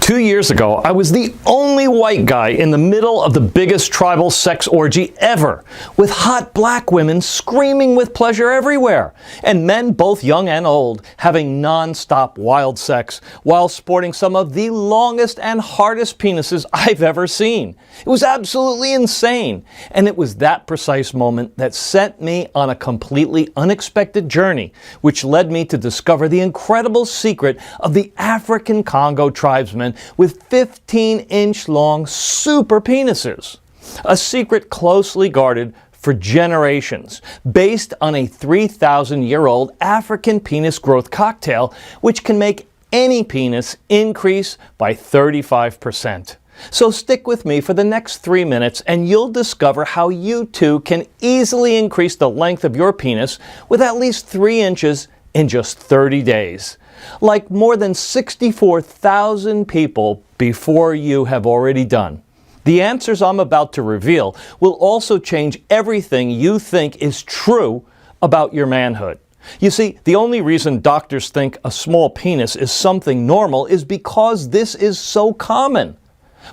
2 years ago, I was the only white guy in the middle of the biggest tribal sex orgy ever, with hot black women screaming with pleasure everywhere, and men both young and old having non-stop wild sex while sporting some of the longest and hardest penises I've ever seen. It was absolutely insane, and it was that precise moment that sent me on a completely unexpected journey, which led me to discover the incredible secret of the African Congo tribesmen with 15-inch long super penises. A secret closely guarded for generations, based on a 3,000-year-old African penis growth cocktail, which can make any penis increase by 35%. So stick with me for the next 3 minutes and you'll discover how you too can easily increase the length of your penis with at least 3 inches in just 30 days. Like more than 64,000 people before you have already done. The answers I'm about to reveal will also change everything you think is true about your manhood. You see, the only reason doctors think a small penis is something normal is because this is so common.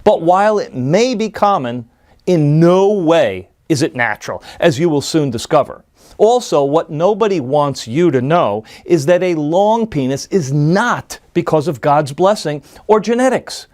But while it may be common, in no way is it natural, as you will soon discover. Also, what nobody wants you to know is that a long penis is not because of God's blessing or genetics.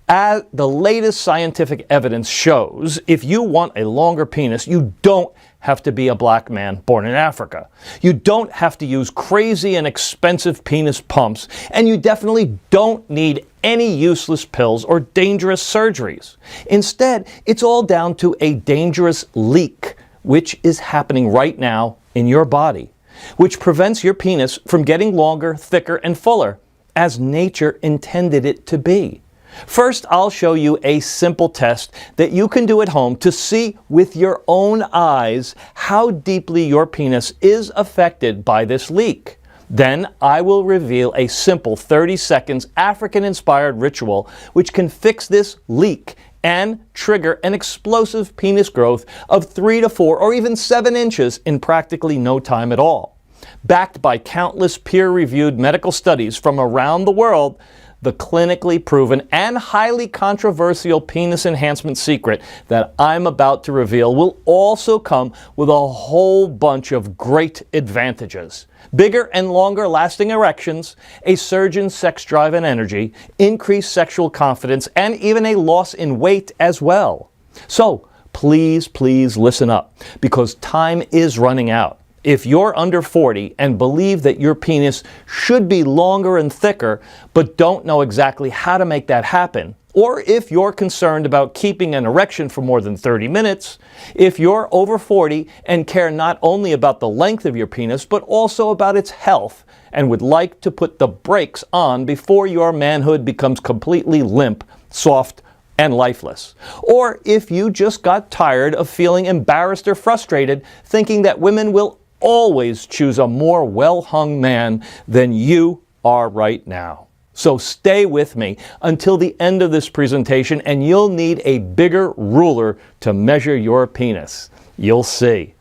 As the latest scientific evidence shows, if you want a longer penis, you don't have to be a black man born in Africa. You don't have to use crazy and expensive penis pumps, and you definitely don't need any useless pills or dangerous surgeries. Instead, it's all down to a dangerous leak, which is happening right now in your body, which prevents your penis from getting longer, thicker, and fuller, as nature intended it to be. First, I'll show you a simple test that you can do at home to see with your own eyes how deeply your penis is affected by this leak. Then I will reveal a simple 30 seconds African-inspired ritual which can fix this leak and trigger an explosive penis growth of 3 to 4 or even 7 inches in practically no time at all. Backed by countless peer-reviewed medical studies from around the world, the clinically proven and highly controversial penis enhancement secret that I'm about to reveal will also come with a whole bunch of great advantages. Bigger and longer lasting erections, a surge in sex drive and energy, increased sexual confidence, and even a loss in weight as well. So please listen up, because time is running out. If you're under 40 and believe that your penis should be longer and thicker, but don't know exactly how to make that happen, or if you're concerned about keeping an erection for more than 30 minutes, if you're over 40 and care not only about the length of your penis, but also about its health, and would like to put the brakes on before your manhood becomes completely limp, soft, and lifeless. Or if you just got tired of feeling embarrassed or frustrated, thinking that women will always choose a more well-hung man than you are right now. So stay with me until the end of this presentation and you'll need a bigger ruler to measure your penis. You'll see.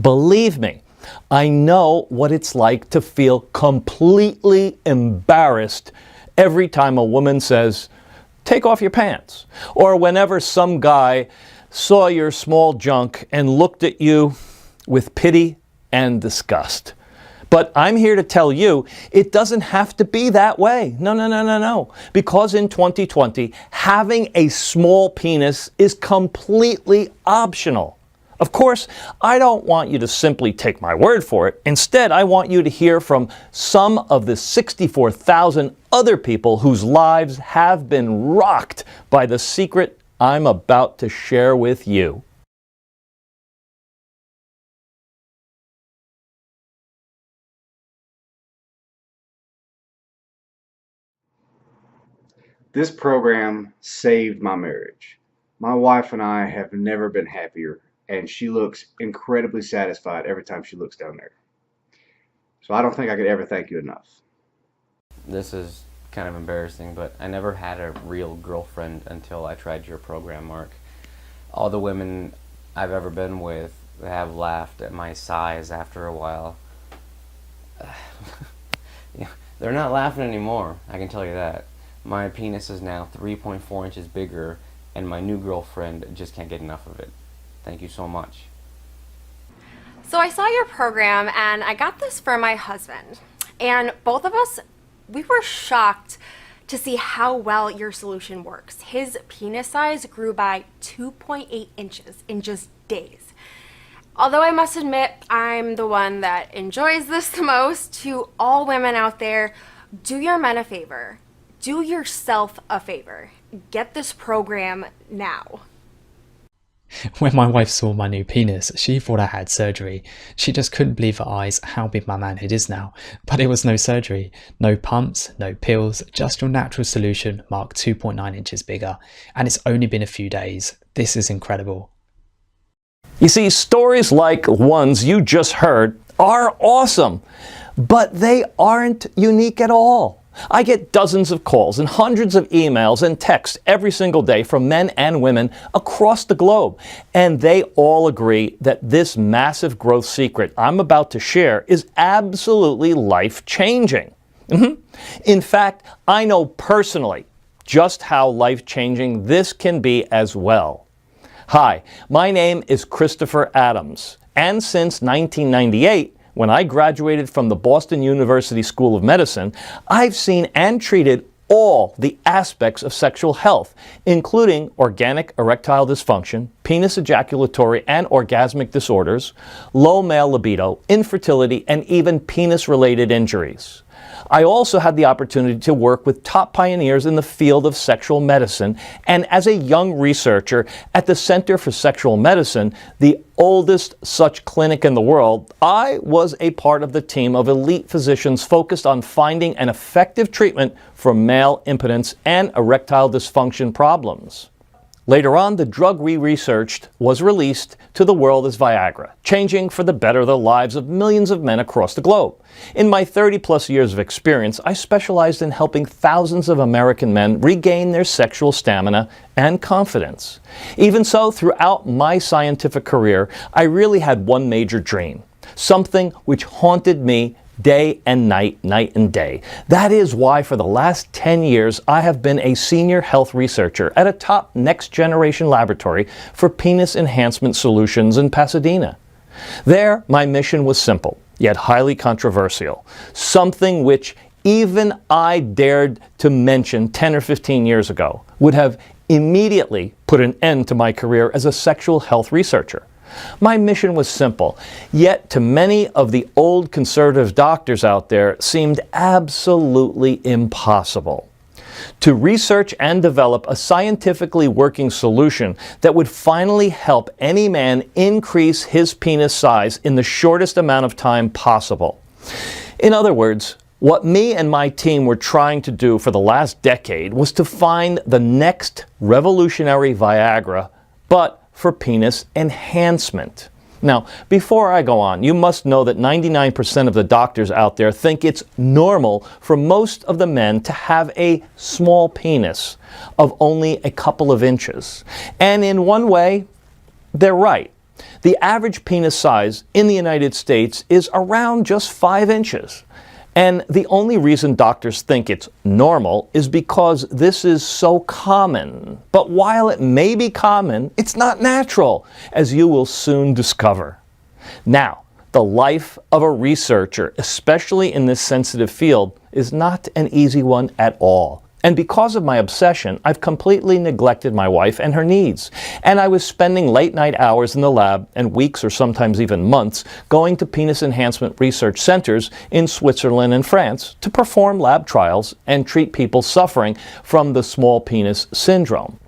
Believe me, I know what it's like to feel completely embarrassed every time a woman says, "Take off your pants," or whenever some guy saw your small junk and looked at you with pity and disgust. But I'm here to tell you, it doesn't have to be that way. No. Because in 2020, having a small penis is completely optional. Of course, I don't want you to simply take my word for it. Instead, I want you to hear from some of the 64,000 other people whose lives have been rocked by the secret I'm about to share with you. This program saved my marriage. My wife and I have never been happier, and she looks incredibly satisfied every time she looks down there. So I don't think I could ever thank you enough. This is kind of embarrassing, but I never had a real girlfriend until I tried your program, Mark. All the women I've ever been with have laughed at my size after a while. They're not laughing anymore, I can tell you that. My penis is now 3.4 inches bigger, and my new girlfriend just can't get enough of it. Thank you so much. So I saw your program and I got this for my husband. And both of us, we were shocked to see how well your solution works. His penis size grew by 2.8 inches in just days. Although I must admit, I'm the one that enjoys this the most, to all women out there, do your men a favor. Do yourself a favor. Get this program now. When my wife saw my new penis, she thought I had surgery. She just couldn't believe her eyes how big my manhood is now. But it was no surgery, no pumps, no pills, just your natural solution marked 2.9 inches bigger. And it's only been a few days. This is incredible. You see, stories like ones you just heard are awesome, but they aren't unique at all. I get dozens of calls and hundreds of emails and texts every single day from men and women across the globe, and they all agree that this massive growth secret I'm about to share is absolutely life-changing. In fact, I know personally just how life-changing this can be as well. Hi, my name is Christopher Adams, and since 1998, when I graduated from the Boston University School of Medicine, I've seen and treated all the aspects of sexual health, including organic erectile dysfunction, penis ejaculatory and orgasmic disorders, low male libido, infertility, and even penis-related injuries. I also had the opportunity to work with top pioneers in the field of sexual medicine, and as a young researcher at the Center for Sexual Medicine, the oldest such clinic in the world, I was a part of the team of elite physicians focused on finding an effective treatment for male impotence and erectile dysfunction problems. Later on, the drug we researched was released to the world as Viagra, changing for the better the lives of millions of men across the globe. In my 30-plus years of experience, I specialized in helping thousands of American men regain their sexual stamina and confidence. Even so, throughout my scientific career, I really had one major dream, something which haunted me day and night, night and day. That is why for the last 10 years I have been a senior health researcher at a top next-generation laboratory for penis enhancement solutions in Pasadena. There, my mission was simple, yet highly controversial, something which even I dared to mention 10 or 15 years ago would have immediately put an end to my career as a sexual health researcher. My mission was simple, yet to many of the old conservative doctors out there seemed absolutely impossible. To research and develop a scientifically working solution that would finally help any man increase his penis size in the shortest amount of time possible. In other words, what me and my team were trying to do for the last decade was to find the next revolutionary Viagra, but for penis enhancement. Now, before I go on, you must know that 99% of the doctors out there think it's normal for most of the men to have a small penis of only a couple of inches. And in one way, they're right. The average penis size in the United States is around just 5 inches. And the only reason doctors think it's normal is because this is so common. But while it may be common, it's not natural, as you will soon discover. Now, the life of a researcher, especially in this sensitive field, is not an easy one at all. And because of my obsession, I've completely neglected my wife and her needs. And I was spending late night hours in the lab and weeks or sometimes even months going to penis enhancement research centers in Switzerland and France to perform lab trials and treat people suffering from the small penis syndrome.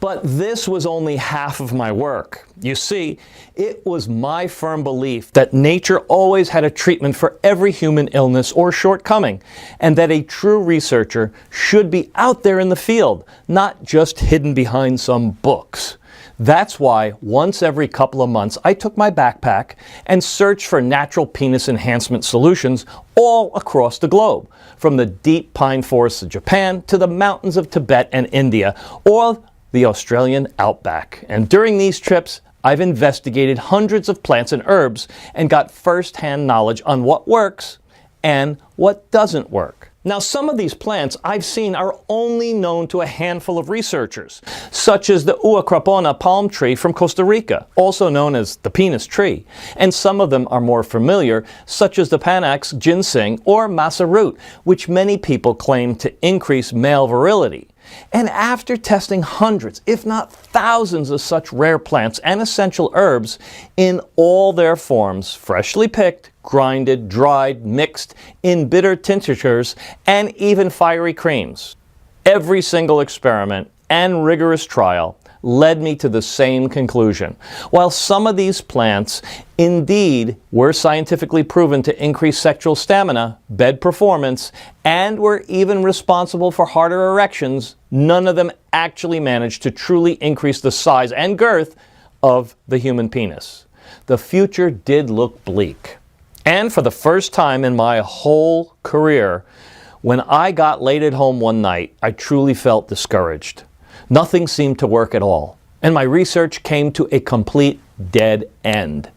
But this was only half of my work. You see, it was my firm belief that nature always had a treatment for every human illness or shortcoming, and that a true researcher should be out there in the field, not just hidden behind some books. That's why once every couple of months I took my backpack and searched for natural penis enhancement solutions all across the globe, from the deep pine forests of Japan to the mountains of Tibet and India, or the Australian outback. And during these trips, I've investigated hundreds of plants and herbs and got first-hand knowledge on what works and what doesn't work. Now, some of these plants I've seen are only known to a handful of researchers, such as the uacrapona palm tree from Costa Rica, also known as the penis tree, and some of them are more familiar, such as the Panax ginseng or masa root, which many people claim to increase male virility. And after testing hundreds, if not thousands of such rare plants and essential herbs in all their forms, freshly picked, grinded, dried, mixed in bitter tinctures, and even fiery creams, every single experiment and rigorous trial led me to the same conclusion. While some of these plants indeed were scientifically proven to increase sexual stamina, bed performance, and were even responsible for harder erections, none of them actually managed to truly increase the size and girth of the human penis. The future did look bleak. And for the first time in my whole career, when I got laid at home one night, I truly felt discouraged. Nothing seemed to work at all, and my research came to a complete dead end.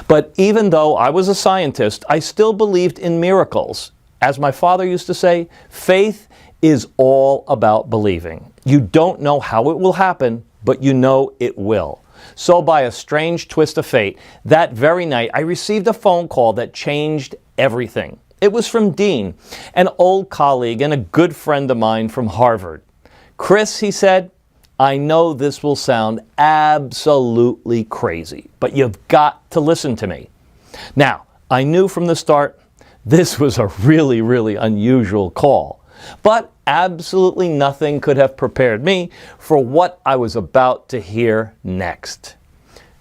But even though I was a scientist, I still believed in miracles. As my father used to say, faith is all about believing. You don't know how it will happen, but you know it will. So by a strange twist of fate, that very night I received a phone call that changed everything. It was from Dean, an old colleague and a good friend of mine from Harvard. Chris, he said, I know this will sound absolutely crazy, but you've got to listen to me. Now, I knew from the start this was a really unusual call, but absolutely nothing could have prepared me for what I was about to hear next.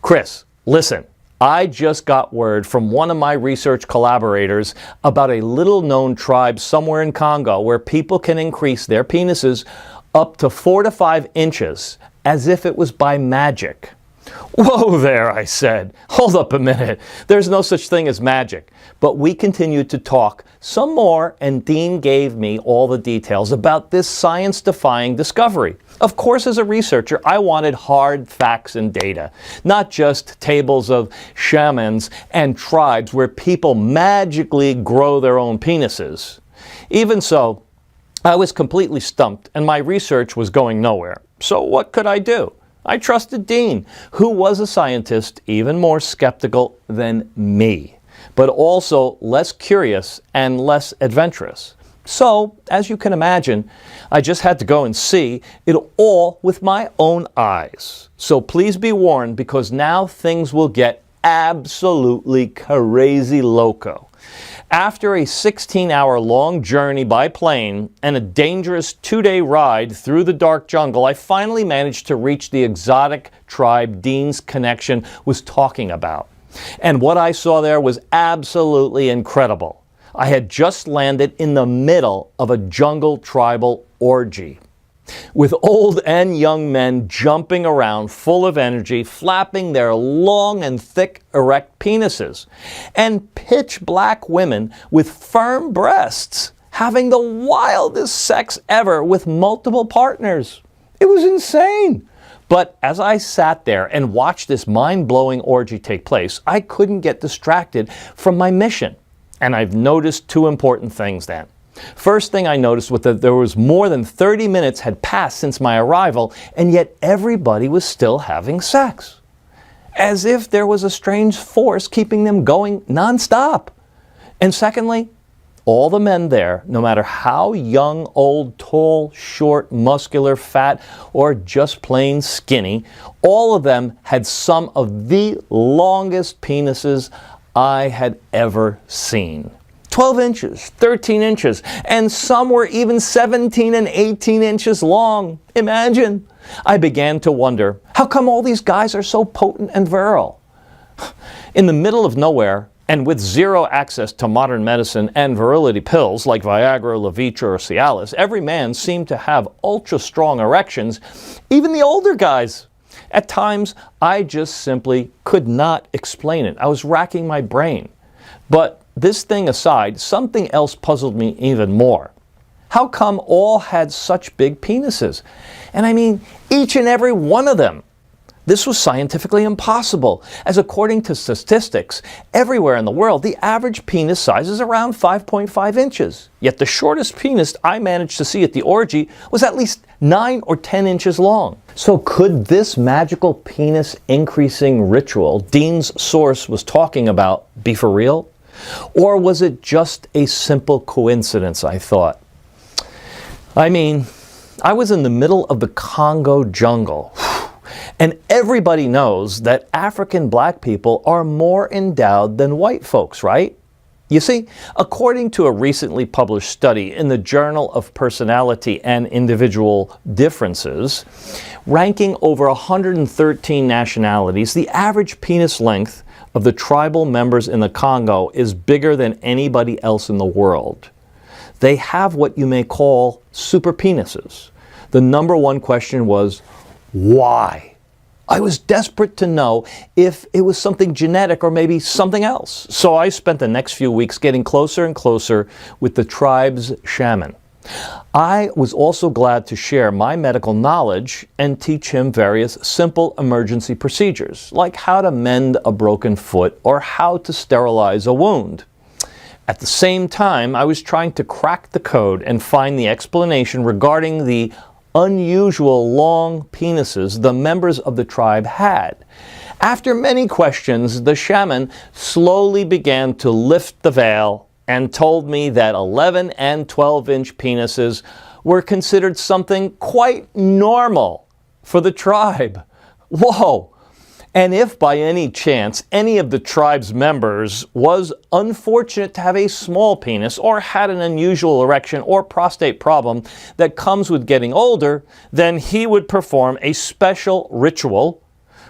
Chris, listen, I just got word from one of my research collaborators about a little-known tribe somewhere in Congo where people can increase their penises up to 4 to 5 inches, as if it was by magic. Whoa there, I said. Hold up a minute. There's no such thing as magic. But we continued to talk some more, and Dean gave me all the details about this science-defying discovery. Of course, as a researcher, I wanted hard facts and data, not just tables of shamans and tribes where people magically grow their own penises. Even so, I was completely stumped, and my research was going nowhere. So what could I do? I trusted Dean, who was a scientist even more skeptical than me, but also less curious and less adventurous. So, as you can imagine, I just had to go and see it all with my own eyes. So please be warned, because now things will get absolutely crazy loco. After a 16-hour-long journey by plane and a dangerous 2-day ride through the dark jungle, I finally managed to reach the exotic tribe Dean's connection was talking about. And what I saw there was absolutely incredible. I had just landed in the middle of a jungle tribal orgy, with old and young men jumping around full of energy, flapping their long and thick erect penises, and pitch black women with firm breasts having the wildest sex ever with multiple partners. It was insane. But as I sat there and watched this mind-blowing orgy take place, I couldn't get distracted from my mission. And I've noticed 2 important things then. First thing I noticed was that there was more than 30 minutes had passed since my arrival, and yet everybody was still having sex. As if there was a strange force keeping them going nonstop. And secondly, all the men there, no matter how young, old, tall, short, muscular, fat, or just plain skinny, all of them had some of the longest penises I had ever seen. 12 inches, 13 inches, and some were even 17 and 18 inches long. Imagine. I began to wonder, how come all these guys are so potent and virile? In the middle of nowhere, and with zero access to modern medicine and virility pills like Viagra, Levitra, or Cialis, every man seemed to have ultra-strong erections, even the older guys. At times, I just simply could not explain it. I was racking my brain. But this thing aside, something else puzzled me even more. How come all had such big penises? And I mean, each and every one of them. This was scientifically impossible, as according to statistics, everywhere in the world, the average penis size is around 5.5 inches. Yet the shortest penis I managed to see at the orgy was at least 9 or 10 inches long. So could this magical penis increasing ritual Dean's source was talking about be for real? Or was it just a simple coincidence, I thought? I mean, I was in the middle of the Congo jungle. And everybody knows that African black people are more endowed than white folks, right? You see, according to a recently published study in the Journal of Personality and Individual Differences, ranking over 113 nationalities, the average penis length of the tribal members in the Congo is bigger than anybody else in the world. They have what you may call super penises. The number one question was, why? I was desperate to know if it was something genetic or maybe something else. So I spent the next few weeks getting closer and closer with the tribe's shaman. I was also glad to share my medical knowledge and teach him various simple emergency procedures, like how to mend a broken foot or how to sterilize a wound. At the same time, I was trying to crack the code and find the explanation regarding the unusual long penises the members of the tribe had. After many questions, the shaman slowly began to lift the veil and told me that 11 and 12-inch penises were considered something quite normal for the tribe. Whoa! And if by any chance any of the tribe's members was unfortunate to have a small penis or had an unusual erection or prostate problem that comes with getting older, then he would perform a special ritual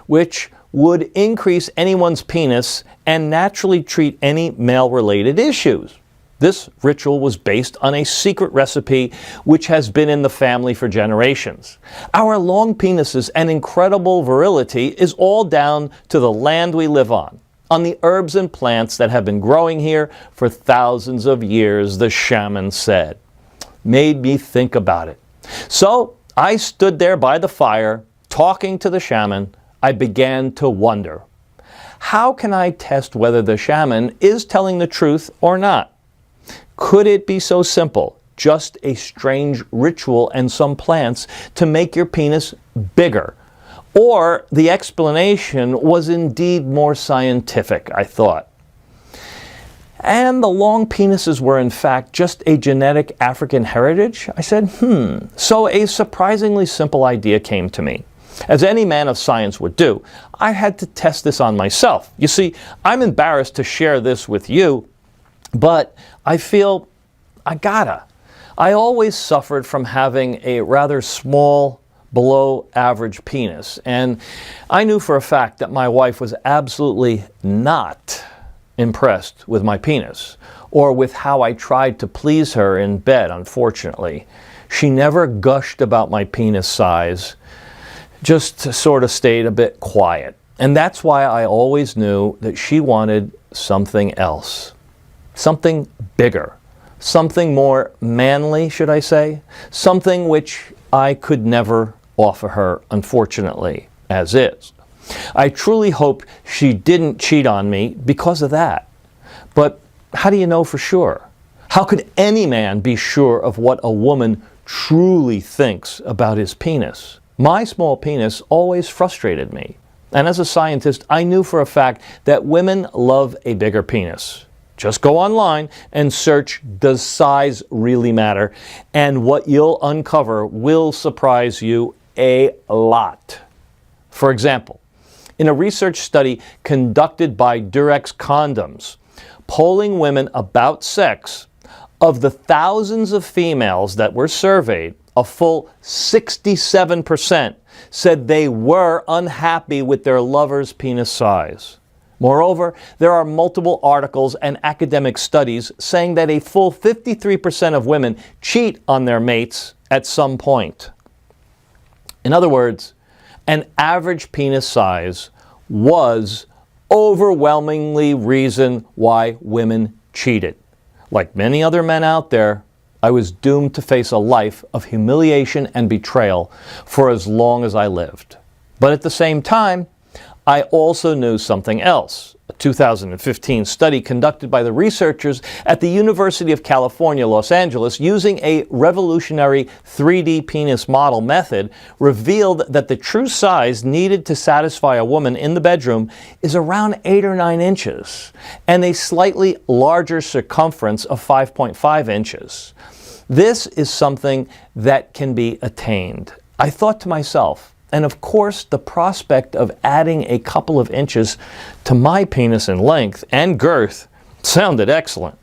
which would increase anyone's penis and naturally treat any male-related issues. This ritual was based on a secret recipe which has been in the family for generations. Our long penises and incredible virility is all down to the land we live on the herbs and plants that have been growing here for thousands of years, the shaman said. Made me think about it. So I stood there by the fire, talking to the shaman. I began to wonder, how can I test whether the shaman is telling the truth or not? Could it be so simple, just a strange ritual and some plants to make your penis bigger? Or the explanation was indeed more scientific, I thought. And the long penises were in fact just a genetic African heritage? I said, So a surprisingly simple idea came to me. As any man of science would do, I had to test this on myself. You see, I'm embarrassed to share this with you, but I feel I gotta. I always suffered from having a rather small, below average penis, and I knew for a fact that my wife was absolutely not impressed with my penis, or with how I tried to please her in bed, unfortunately. She never gushed about my penis size, just sort of stayed a bit quiet. And that's why I always knew that she wanted something else. Something bigger, something more manly, should I say, something which I could never offer her, unfortunately, as is. I truly hope she didn't cheat on me because of that. But how do you know for sure? How could any man be sure of what a woman truly thinks about his penis? My small penis always frustrated me. And as a scientist, I knew for a fact that women love a bigger penis. Just go online and search, does size really matter? And what you'll uncover will surprise you a lot. For example, in a research study conducted by Durex Condoms, polling women about sex, of the thousands of females that were surveyed, a full 67% said they were unhappy with their lover's penis size. Moreover, there are multiple articles and academic studies saying that a full 53% of women cheat on their mates at some point. In other words, an average penis size was overwhelmingly reason why women cheated. Like many other men out there, I was doomed to face a life of humiliation and betrayal for as long as I lived. But at the same time, I also knew something else. A 2015 study conducted by the researchers at the University of California, Los Angeles, using a revolutionary 3D penis model method, revealed that the true size needed to satisfy a woman in the bedroom is around 8 or 9 inches, and a slightly larger circumference of 5.5 inches. This is something that can be attained. I thought to myself, and of course, the prospect of adding a couple of inches to my penis in length and girth sounded excellent.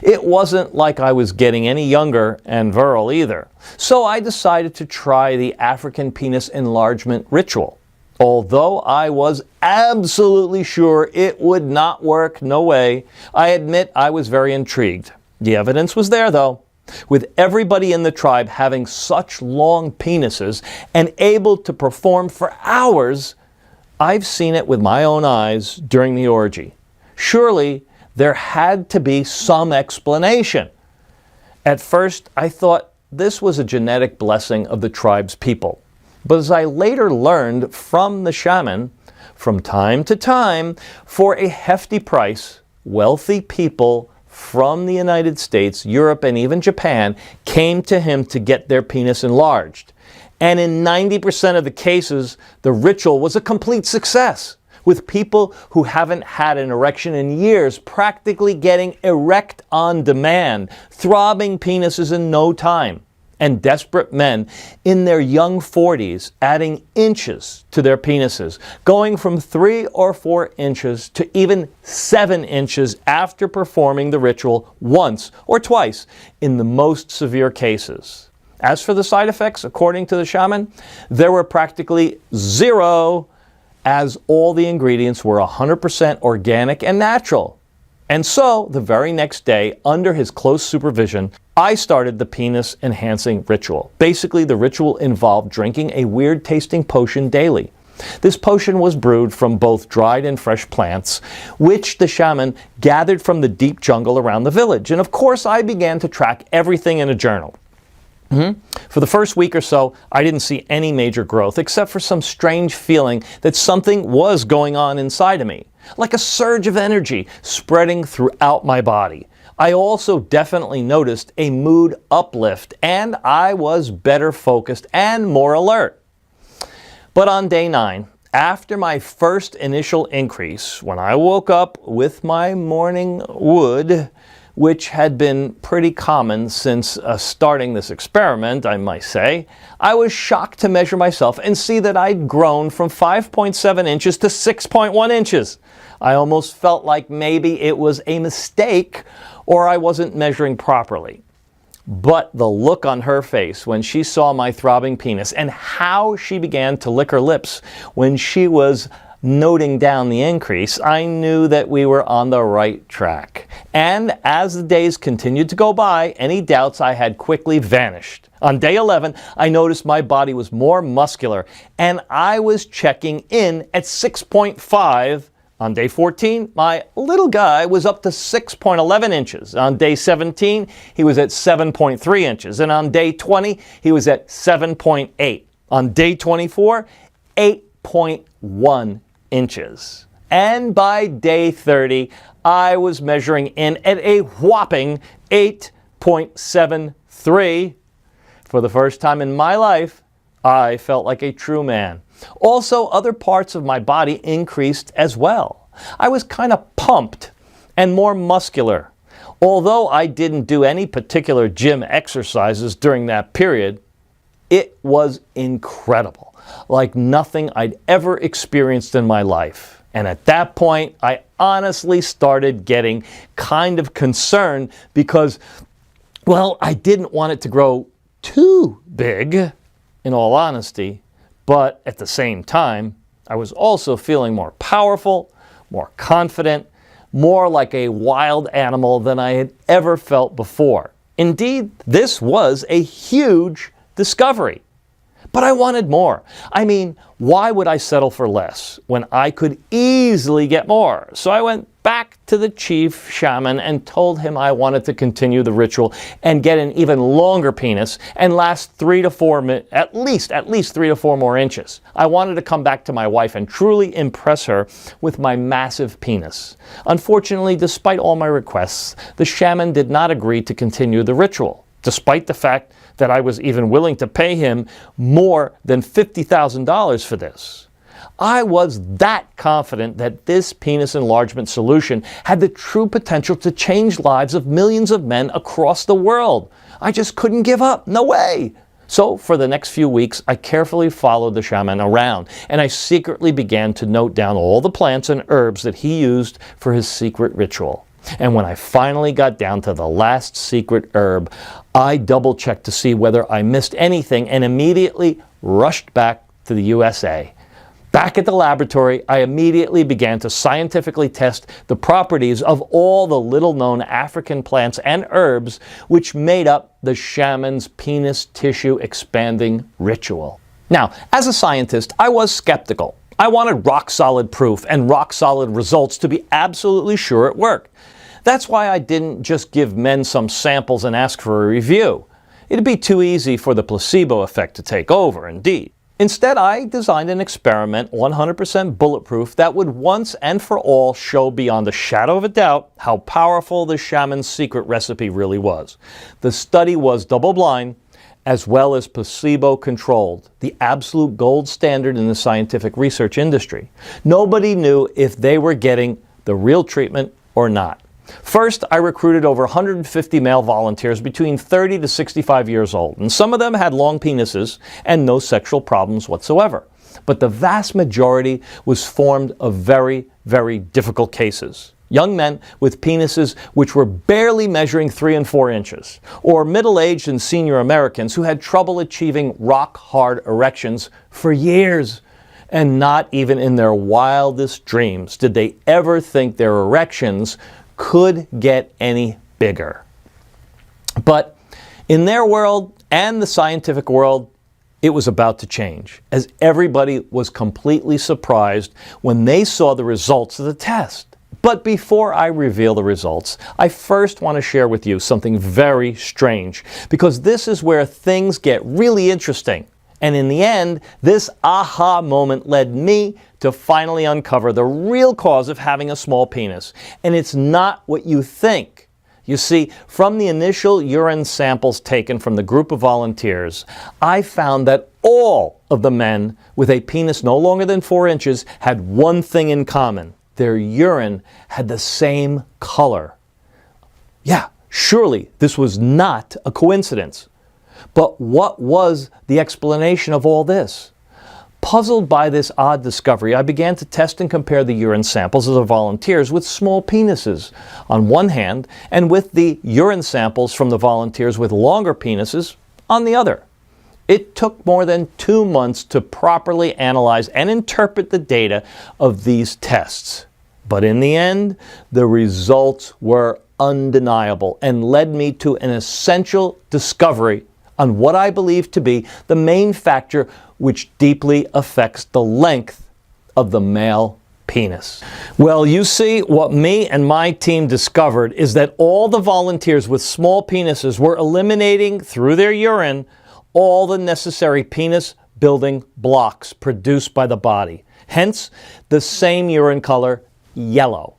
It wasn't like I was getting any younger and virile either. So I decided to try the African penis enlargement ritual. Although I was absolutely sure it would not work, no way, I admit I was very intrigued. The evidence was there though. With everybody in the tribe having such long penises and able to perform for hours, I've seen it with my own eyes during the orgy. Surely there had to be some explanation. At first, I thought this was a genetic blessing of the tribe's people. But as I later learned from the shaman, from time to time, for a hefty price, wealthy people from the United States, Europe, and even Japan came to him to get their penis enlarged. And in 90% of the cases, the ritual was a complete success, with people who haven't had an erection in years practically getting erect on demand, throbbing penises in no time, and desperate men in their young 40s adding inches to their penises, going from 3 or 4 inches to even 7 inches after performing the ritual once or twice in the most severe cases. As for the side effects, according to the shaman, there were practically zero, as all the ingredients were 100% organic and natural. And so, the very next day, under his close supervision, I started the penis enhancing ritual. Basically, the ritual involved drinking a weird tasting potion daily. This potion was brewed from both dried and fresh plants, which the shaman gathered from the deep jungle around the village. And of course, I began to track everything in a journal. For the first week or so, I didn't see any major growth, except for some strange feeling that something was going on inside of me, like a surge of energy spreading throughout my body. I also definitely noticed a mood uplift, and I was better focused and more alert. But on day 9, after my first initial increase, when I woke up with my morning wood, which had been pretty common since starting this experiment, I might say, I was shocked to measure myself and see that I'd grown from 5.7 inches to 6.1 inches. I almost felt like maybe it was a mistake or I wasn't measuring properly. But the look on her face when she saw my throbbing penis and how she began to lick her lips when she was noting down the increase, I knew that we were on the right track. And as the days continued to go by, any doubts I had quickly vanished. On day 11, I noticed my body was more muscular, and I was checking in at 6.5. On day 14, my little guy was up to 6.11 inches. On day 17, he was at 7.3 inches. And on day 20, he was at 7.8. On day 24, 8.1 inches. And by day 30, I was measuring in at a whopping 8.73. For the first time in my life, I felt like a true man. Also, other parts of my body increased as well. I was kind of pumped and more muscular. Although I didn't do any particular gym exercises during that period, it was incredible. Like nothing I'd ever experienced in my life. And at that point, I honestly started getting kind of concerned because, well, I didn't want it to grow too big, in all honesty. But at the same time, I was also feeling more powerful, more confident, more like a wild animal than I had ever felt before. Indeed, this was a huge discovery. But I wanted more. I mean, why would I settle for less when I could easily get more? So I went back to the chief shaman and told him I wanted to continue the ritual and get an even longer penis and last at least 3 to 4 more inches. I wanted to come back to my wife and truly impress her with my massive penis. Unfortunately, despite all my requests, the shaman did not agree to continue the ritual, despite the fact that I was even willing to pay him more than $50,000 for this. I was that confident that this penis enlargement solution had the true potential to change lives of millions of men across the world. I just couldn't give up. No way. So for the next few weeks, I carefully followed the shaman around, and I secretly began to note down all the plants and herbs that he used for his secret ritual. And when I finally got down to the last secret herb, I double-checked to see whether I missed anything and immediately rushed back to the USA. Back at the laboratory, I immediately began to scientifically test the properties of all the little-known African plants and herbs which made up the shaman's penis tissue expanding ritual. Now, as a scientist, I was skeptical. I wanted rock-solid proof and rock-solid results to be absolutely sure it worked. That's why I didn't just give men some samples and ask for a review. It'd be too easy for the placebo effect to take over, indeed. Instead, I designed an experiment 100% bulletproof that would once and for all show beyond a shadow of a doubt how powerful the shaman's secret recipe really was. The study was double-blind as well as placebo-controlled, the absolute gold standard in the scientific research industry. Nobody knew if they were getting the real treatment or not. First, I recruited over 150 male volunteers between 30 to 65 years old, and some of them had long penises and no sexual problems whatsoever. But the vast majority was formed of very, very difficult cases. Young men with penises which were barely measuring 3 and 4 inches, or middle-aged and senior Americans who had trouble achieving rock-hard erections for years. And not even in their wildest dreams did they ever think their erections could get any bigger. But in their world and the scientific world, it was about to change, as everybody was completely surprised when they saw the results of the test. But before I reveal the results, I first want to share with you something very strange, because this is where things get really interesting. And in the end, this aha moment led me to finally uncover the real cause of having a small penis. And it's not what you think. You see, from the initial urine samples taken from the group of volunteers, I found that all of the men with a penis no longer than 4 inches had one thing in common. Their urine had the same color. Yeah, surely this was not a coincidence. But what was the explanation of all this? Puzzled by this odd discovery, I began to test and compare the urine samples of the volunteers with small penises on one hand, and with the urine samples from the volunteers with longer penises on the other. It took more than 2 months to properly analyze and interpret the data of these tests. But in the end, the results were undeniable and led me to an essential discovery on what I believe to be the main factor which deeply affects the length of the male penis. Well, you see, what me and my team discovered is that all the volunteers with small penises were eliminating through their urine all the necessary penis building blocks produced by the body. Hence, the same urine color, yellow.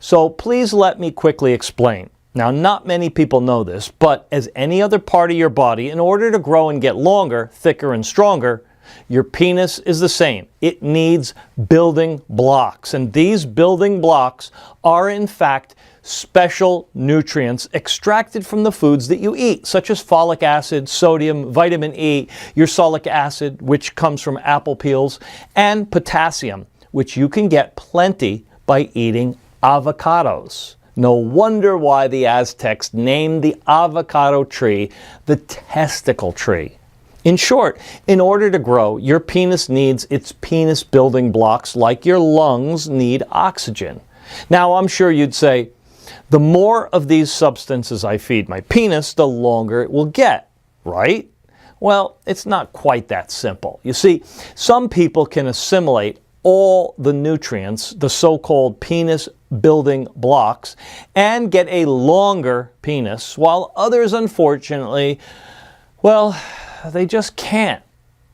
So please let me quickly explain. Now, not many people know this, but as any other part of your body, in order to grow and get longer, thicker, and stronger, your penis is the same. It needs building blocks, and these building blocks are, in fact, special nutrients extracted from the foods that you eat, such as folic acid, sodium, vitamin E, ursolic acid, which comes from apple peels, and potassium, which you can get plenty by eating avocados. No wonder why the Aztecs named the avocado tree the testicle tree. In short, in order to grow, your penis needs its penis building blocks like your lungs need oxygen. Now, I'm sure you'd say, the more of these substances I feed my penis, the longer it will get, right? Well, it's not quite that simple. You see, some people can assimilate all the nutrients, the so-called penis building blocks, and get a longer penis, while others, unfortunately, well, they just can't.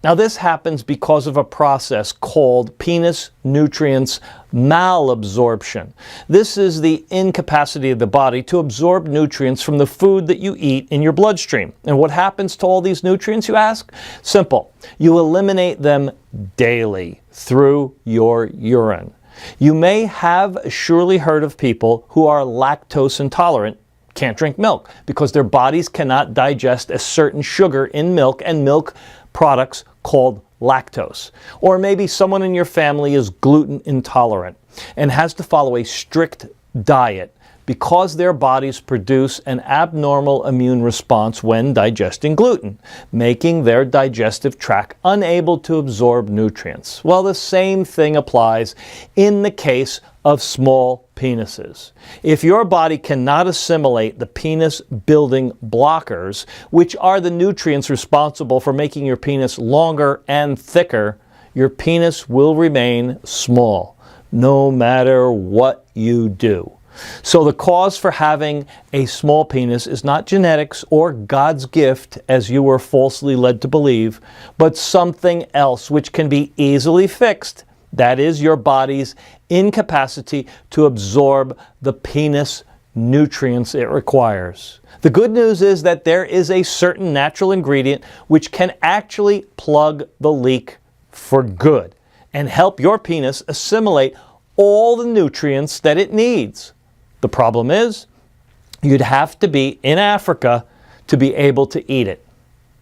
Now, this happens because of a process called penis nutrients malabsorption. This is the incapacity of the body to absorb nutrients from the food that you eat in your bloodstream. And what happens to all these nutrients, you ask? Simple. You eliminate them daily through your urine. You may have surely heard of people who are lactose intolerant, can't drink milk, because their bodies cannot digest a certain sugar in milk and milk products called lactose. Or maybe someone in your family is gluten intolerant and has to follow a strict diet because their bodies produce an abnormal immune response when digesting gluten, making their digestive tract unable to absorb nutrients. Well, the same thing applies in the case of small penises. If your body cannot assimilate the penis building blockers, which are the nutrients responsible for making your penis longer and thicker, your penis will remain small, no matter what you do. So the cause for having a small penis is not genetics or God's gift, as you were falsely led to believe, but something else which can be easily fixed. That is your body's incapacity to absorb the penis nutrients it requires. The good news is that there is a certain natural ingredient which can actually plug the leak for good and help your penis assimilate all the nutrients that it needs. The problem is, you'd have to be in Africa to be able to eat it.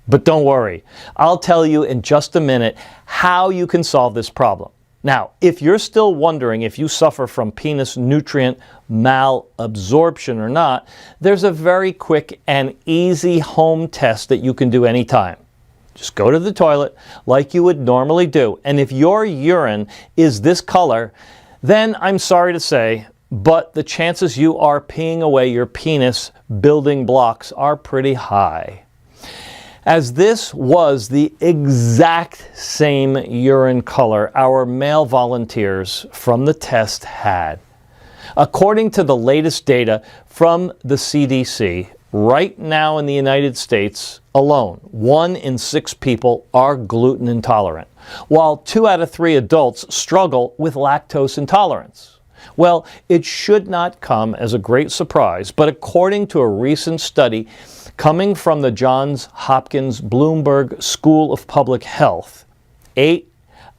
But don't worry, I'll tell you in just a minute how you can solve this problem. Now, if you're still wondering if you suffer from penis nutrient malabsorption or not, there's a very quick and easy home test that you can do anytime. Just go to the toilet like you would normally do, and if your urine is this color, then I'm sorry to say, but the chances you are peeing away your penis building blocks are pretty high. As this was the exact same urine color our male volunteers from the test had. According to the latest data from the CDC, right now in the United States alone, 1 in 6 people are gluten intolerant, while 2 out of 3 adults struggle with lactose intolerance. Well, it should not come as a great surprise, but according to a recent study coming from the Johns Hopkins Bloomberg School of Public Health, 8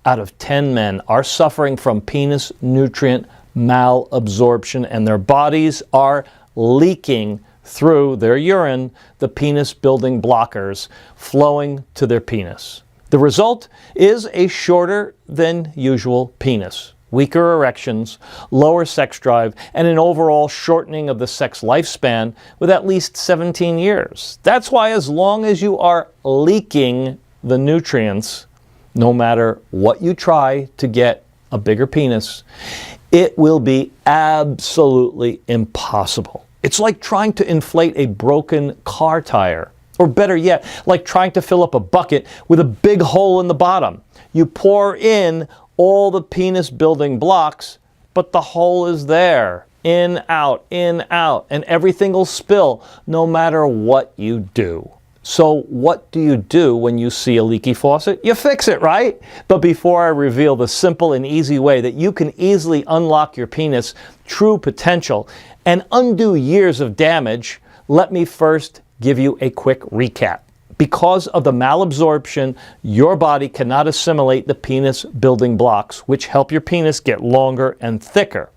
out of 10 men are suffering from penis nutrient malabsorption, and their bodies are leaking through their urine the penis building blockers flowing to their penis. The result is a shorter than usual penis, weaker erections, lower sex drive, and an overall shortening of the sex lifespan with at least 17 years. That's why as long as you are leaking the nutrients, no matter what you try to get a bigger penis, it will be absolutely impossible. It's like trying to inflate a broken car tire. Or better yet, like trying to fill up a bucket with a big hole in the bottom. You pour in all the penis building blocks, but the hole is there. In, out, and everything will spill no matter what you do. So what do you do when you see a leaky faucet? You fix it, right? But before I reveal the simple and easy way that you can easily unlock your penis' true potential and undo years of damage, let me first give you a quick recap. Because of the malabsorption, your body cannot assimilate the penis building blocks, which help your penis get longer and thicker.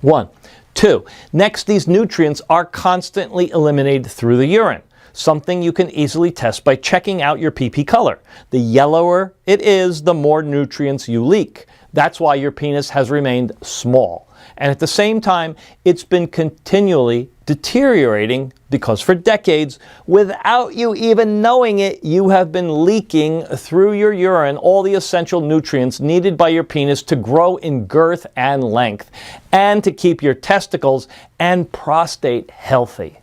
1. 2. Next, these nutrients are constantly eliminated through the urine, something you can easily test by checking out your pee color. The yellower it is, the more nutrients you leak. That's why your penis has remained small. And at the same time, it's been continually deteriorating because for decades, without you even knowing it, you have been leaking through your urine all the essential nutrients needed by your penis to grow in girth and length and to keep your testicles and prostate healthy.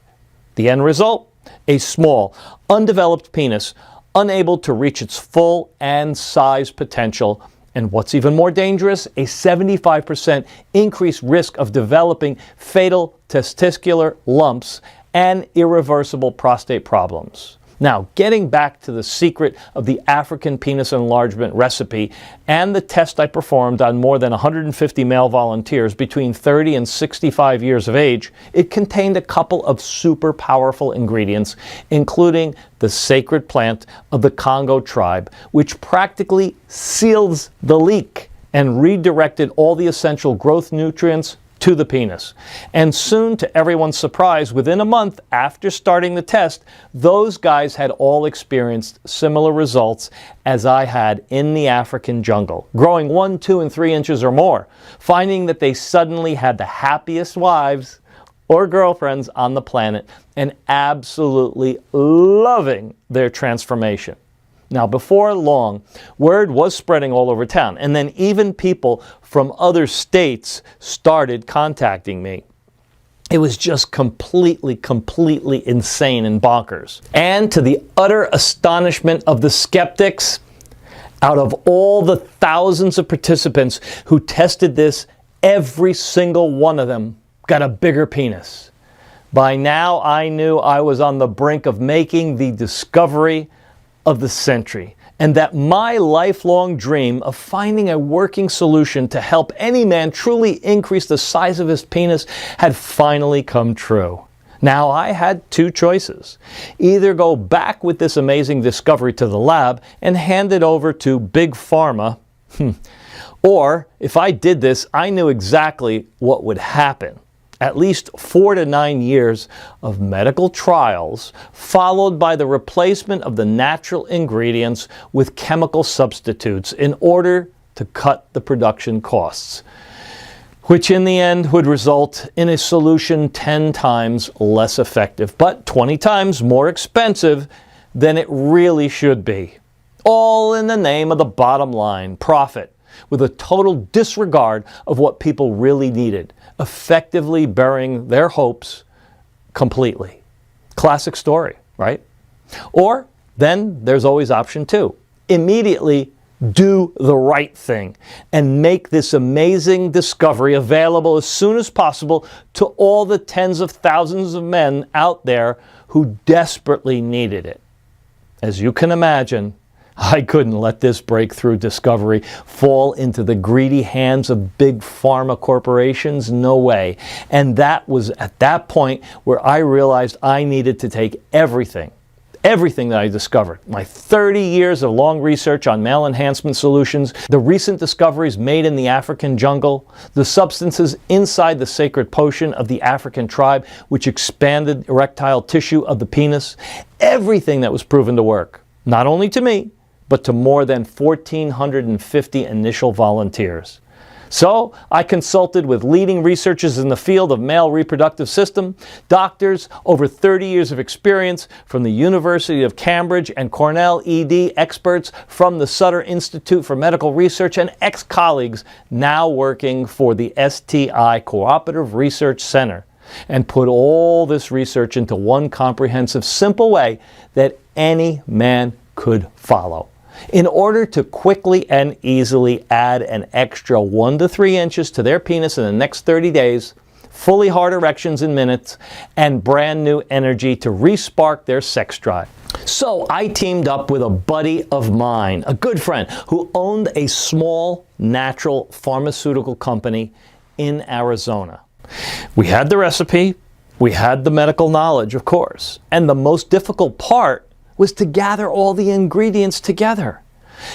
The end result? A small, undeveloped penis, unable to reach its full and size potential. And what's even more dangerous, a 75% increased risk of developing fatal testicular lumps and irreversible prostate problems. Now, getting back to the secret of the African penis enlargement recipe and the test I performed on more than 150 male volunteers between 30 and 65 years of age, it contained a couple of super powerful ingredients, including the sacred plant of the Congo tribe, which practically seals the leak and redirected all the essential growth nutrients to the penis. And soon, to everyone's surprise, within a month after starting the test, those guys had all experienced similar results as I had in the African jungle, growing 1, 2, and 3 inches or more, finding that they suddenly had the happiest wives or girlfriends on the planet and absolutely loving their transformation. Now, before long, word was spreading all over town, and then even people from other states started contacting me. It was just completely insane and bonkers. And to the utter astonishment of the skeptics, out of all the thousands of participants who tested this, every single one of them got a bigger penis. By now, I knew I was on the brink of making the discovery of the century, and that my lifelong dream of finding a working solution to help any man truly increase the size of his penis had finally come true. Now, I had two choices. Either go back with this amazing discovery to the lab and hand it over to Big Pharma, or if I did this, I knew exactly what would happen. At least 4 to 9 years of medical trials, followed by the replacement of the natural ingredients with chemical substitutes in order to cut the production costs, which in the end would result in a solution 10 times less effective, but 20 times more expensive than it really should be. All in the name of the bottom line, profit, with a total disregard of what people really needed, effectively burying their hopes completely. Classic story, right? Or then there's always option 2. Immediately do the right thing and make this amazing discovery available as soon as possible to all the tens of thousands of men out there who desperately needed it. As you can imagine, I couldn't let this breakthrough discovery fall into the greedy hands of big pharma corporations. No way. And that was at that point where I realized I needed to take everything that I discovered, my 30 years of long research on male enhancement solutions, the recent discoveries made in the African jungle, the substances inside the sacred potion of the African tribe, which expanded erectile tissue of the penis, everything that was proven to work, not only to me, but to more than 1,450 initial volunteers. So I consulted with leading researchers in the field of male reproductive system, doctors, over 30 years of experience from the University of Cambridge and Cornell ED, experts from the Sutter Institute for Medical Research, and ex-colleagues now working for the STI Cooperative Research Center, and put all this research into one comprehensive, simple way that any man could follow, in order to quickly and easily add an extra 1 to 3 inches to their penis in the next 30 days, fully hard erections in minutes, and brand new energy to re-spark their sex drive. So I teamed up with a buddy of mine, a good friend, who owned a small natural pharmaceutical company in Arizona. We had the recipe, we had the medical knowledge, of course, and the most difficult part was to gather all the ingredients together.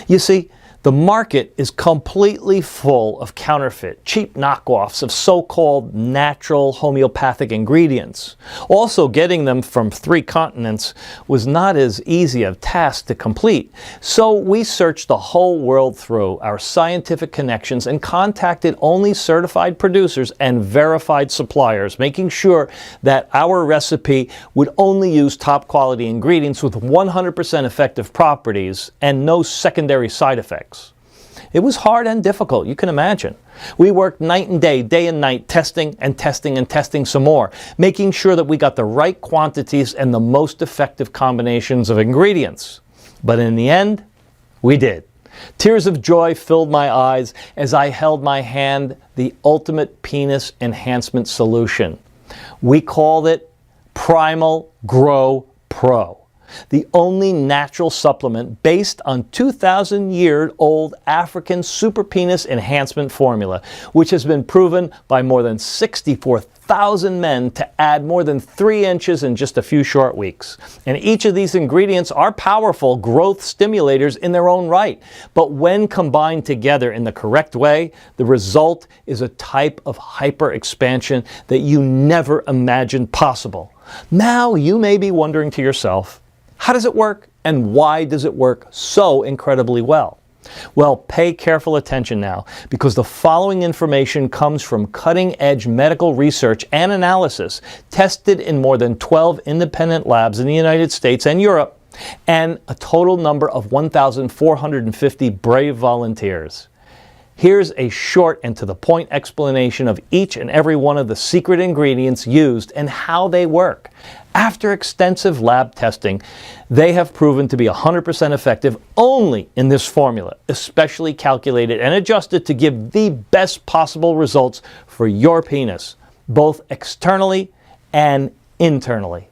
You see, the market is completely full of counterfeit, cheap knockoffs of so-called natural homeopathic ingredients. Also, getting them from 3 continents was not as easy a task to complete. So we searched the whole world through our scientific connections and contacted only certified producers and verified suppliers, making sure that our recipe would only use top quality ingredients with 100% effective properties and no secondary side effects. It was hard and difficult, you can imagine. We worked night and day and night, testing and testing and testing some more, making sure that we got the right quantities and the most effective combinations of ingredients. But in the end, we did. Tears of joy filled my eyes as I held my hand the ultimate penis enhancement solution. We called it Primal Grow Pro, the only natural supplement based on 2,000-year-old African super penis enhancement formula, which has been proven by more than 64,000 men to add more than 3 inches in just a few short weeks. And each of these ingredients are powerful growth stimulators in their own right. But when combined together in the correct way, the result is a type of hyper expansion that you never imagined possible. Now you may be wondering to yourself, how does it work, and why does it work so incredibly well? Well, pay careful attention now, because the following information comes from cutting-edge medical research and analysis tested in more than 12 independent labs in the United States and Europe, and a total number of 1,450 brave volunteers. Here's a short and to-the-point explanation of each and every one of the secret ingredients used and how they work. After extensive lab testing, they have proven to be 100% effective only in this formula, especially calculated and adjusted to give the best possible results for your penis, both externally and internally.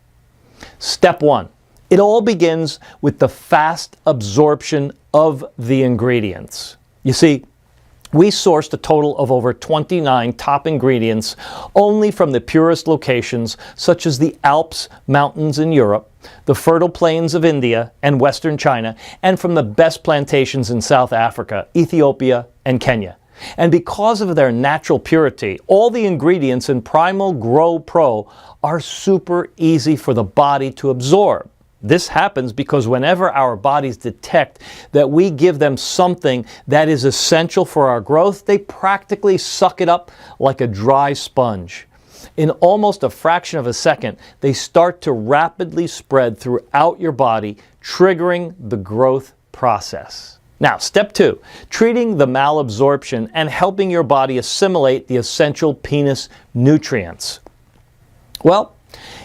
Step 1. It all begins with the fast absorption of the ingredients. You see, we sourced a total of over 29 top ingredients only from the purest locations such as the Alps mountains in Europe, the fertile plains of India and Western China, and from the best plantations in South Africa, Ethiopia, and Kenya. And because of their natural purity, all the ingredients in Primal Grow Pro are super easy for the body to absorb. This happens because whenever our bodies detect that we give them something that is essential for our growth, they practically suck it up like a dry sponge. In almost a fraction of a second, they start to rapidly spread throughout your body, triggering the growth process. Now, step 2, treating the malabsorption and helping your body assimilate the essential penis nutrients. Well,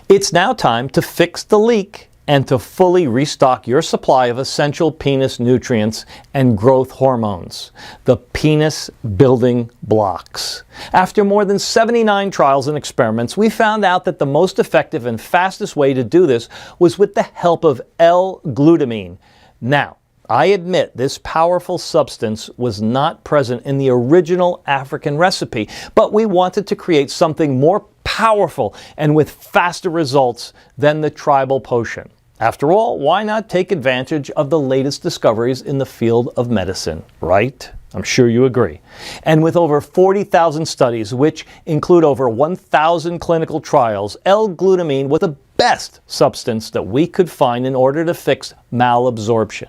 it's now time to fix the leak and to fully restock your supply of essential penis nutrients and growth hormones, the penis building blocks. After more than 79 trials and experiments, we found out that the most effective and fastest way to do this was with the help of L-glutamine. Now, I admit this powerful substance was not present in the original African recipe, but we wanted to create something more powerful and with faster results than the tribal potion. After all, why not take advantage of the latest discoveries in the field of medicine, right? I'm sure you agree. And with over 40,000 studies, which include over 1,000 clinical trials, L-glutamine was the best substance that we could find in order to fix malabsorption.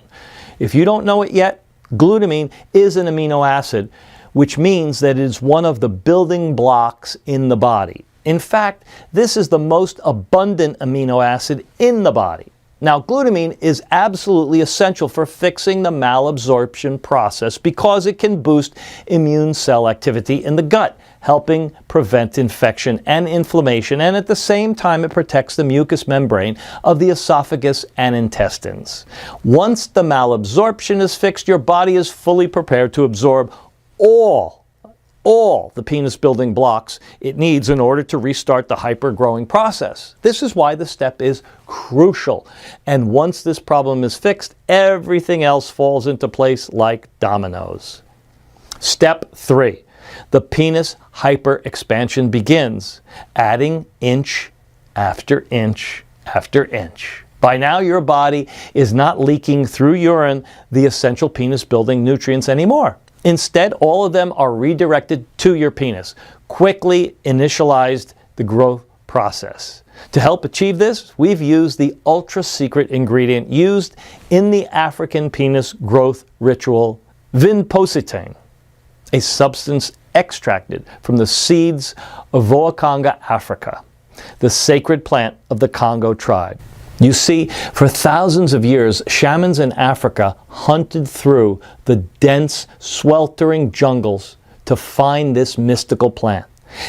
If you don't know it yet, glutamine is an amino acid, which means that it is one of the building blocks in the body. In fact, this is the most abundant amino acid in the body. Now, glutamine is absolutely essential for fixing the malabsorption process because it can boost immune cell activity in the gut, helping prevent infection and inflammation, and at the same time it protects the mucous membrane of the esophagus and intestines. Once the malabsorption is fixed, your body is fully prepared to absorb all the penis building blocks it needs in order to restart the hyper-growing process. This is why the step is crucial. And once this problem is fixed, everything else falls into place like dominoes. Step 3. The penis hyper-expansion begins, adding inch after inch after inch. By now, your body is not leaking through urine the essential penis building nutrients anymore. Instead, all of them are redirected to your penis, quickly initialized the growth process. To help achieve this, we've used the ultra-secret ingredient used in the African penis growth ritual, vinpositane, a substance extracted from the seeds of Voakanga, Africa, the sacred plant of the Congo tribe. You see, for thousands of years, shamans in Africa hunted through the dense, sweltering jungles to find this mystical plant.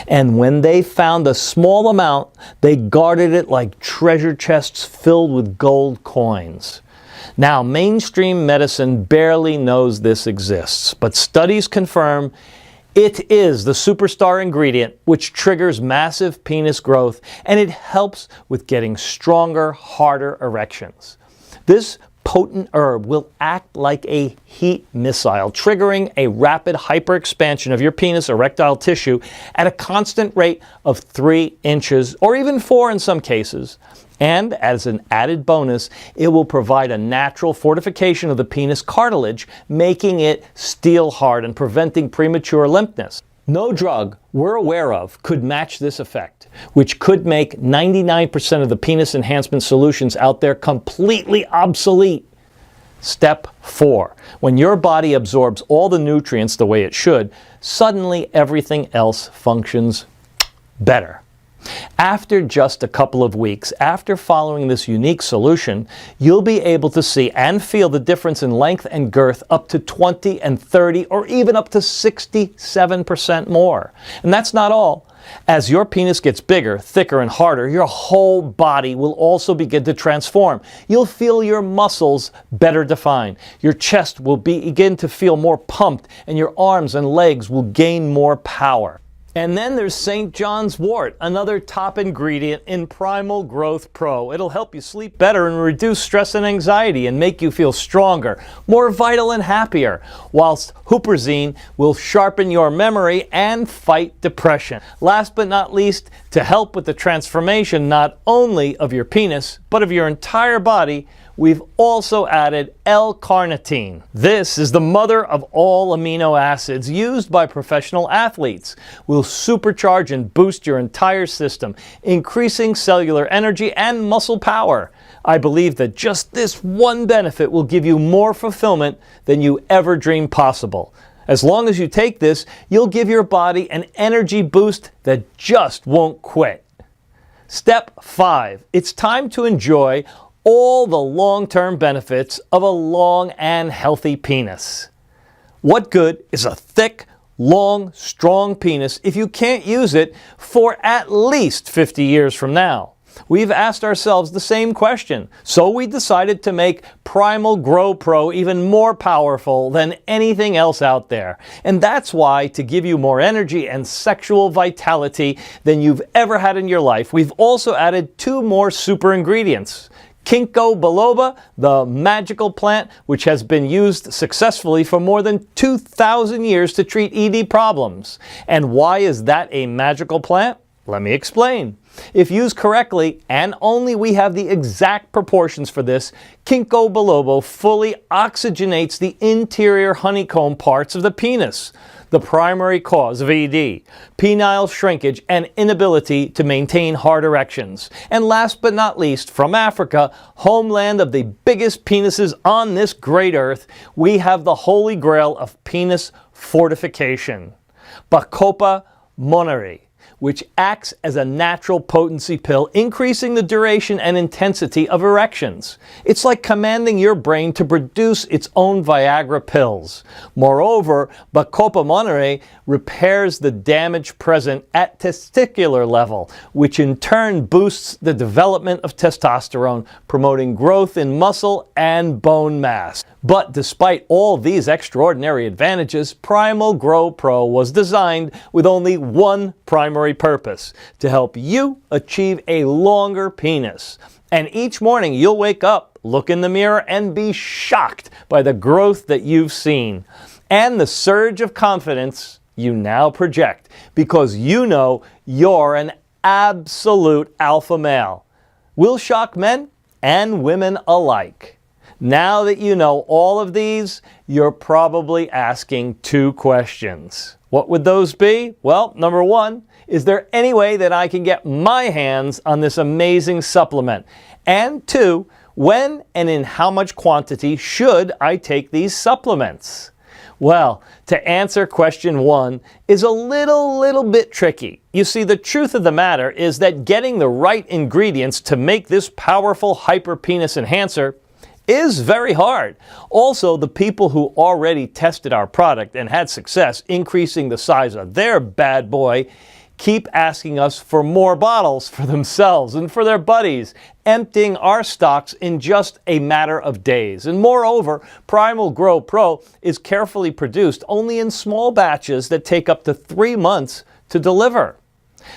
And when they found a small amount, they guarded it like treasure chests filled with gold coins. Now, mainstream medicine barely knows this exists, but studies confirm it is the superstar ingredient which triggers massive penis growth, and it helps with getting stronger, harder erections. This potent herb will act like a heat missile, triggering a rapid hyperexpansion of your penis erectile tissue at a constant rate of 3 inches, or even 4 in some cases. And as an added bonus, it will provide a natural fortification of the penis cartilage, making it steel hard and preventing premature limpness. No drug we're aware of could match this effect, which could make 99% of the penis enhancement solutions out there completely obsolete. Step 4. When your body absorbs all the nutrients the way it should, suddenly everything else functions better. After just a couple of weeks, after following this unique solution, you'll be able to see and feel the difference in length and girth up to 20 and 30 or even up to 67% more. And that's not all. As your penis gets bigger, thicker, and harder, your whole body will also begin to transform. You'll feel your muscles better defined. Your chest will begin to feel more pumped, and your arms and legs will gain more power. And then there's St. John's wort, another top ingredient in Primal Growth Pro. It'll help you sleep better and reduce stress and anxiety and make you feel stronger, more vital and happier, whilst huperzine will sharpen your memory and fight depression. Last but not least, to help with the transformation not only of your penis, but of your entire body, we've also added L-carnitine. This is the mother of all amino acids used by professional athletes. Will supercharge and boost your entire system, increasing cellular energy and muscle power. I believe that just this one benefit will give you more fulfillment than you ever dreamed possible. As long as you take this, you'll give your body an energy boost that just won't quit. Step 5. It's time to enjoy all the long-term benefits of a long and healthy penis. What good is a thick, long, strong penis if you can't use it for at least 50 years from now? We've asked ourselves the same question, so we decided to make Primal GrowPro even more powerful than anything else out there. And that's why, to give you more energy and sexual vitality than you've ever had in your life, we've also added 2 more super ingredients. Ginkgo biloba, the magical plant which has been used successfully for more than 2,000 years to treat ED problems. And why is that a magical plant? Let me explain. If used correctly, and only we have the exact proportions for this, Ginkgo biloba fully oxygenates the interior honeycomb parts of the penis, the primary cause of ED, penile shrinkage, and inability to maintain hard erections. And last but not least, from Africa, homeland of the biggest penises on this great earth, we have the holy grail of penis fortification, Bacopa monnieri, which acts as a natural potency pill, increasing the duration and intensity of erections. It's like commanding your brain to produce its own Viagra pills. Moreover, Bacopa monnieri repairs the damage present at testicular level, which in turn boosts the development of testosterone, promoting growth in muscle and bone mass. But despite all these extraordinary advantages, Primal Grow Pro was designed with only one primary purpose: to help you achieve a longer penis. And each morning you'll wake up, look in the mirror, and be shocked by the growth that you've seen and the surge of confidence you now project, because you know you're an absolute alpha male. We'll shock men and women alike. Now that you know all of these, you're probably asking 2 questions. What would those be? Well, number 1, is there any way that I can get my hands on this amazing supplement? And 2, when and in how much quantity should I take these supplements? Well, to answer question 1 is a little bit tricky. You see, the truth of the matter is that getting the right ingredients to make this powerful hyperpenis enhancer is very hard. Also, the people who already tested our product and had success increasing the size of their bad boy keep asking us for more bottles for themselves and for their buddies, emptying our stocks in just a matter of days. And moreover, Primal Grow Pro is carefully produced only in small batches that take up to 3 months to deliver.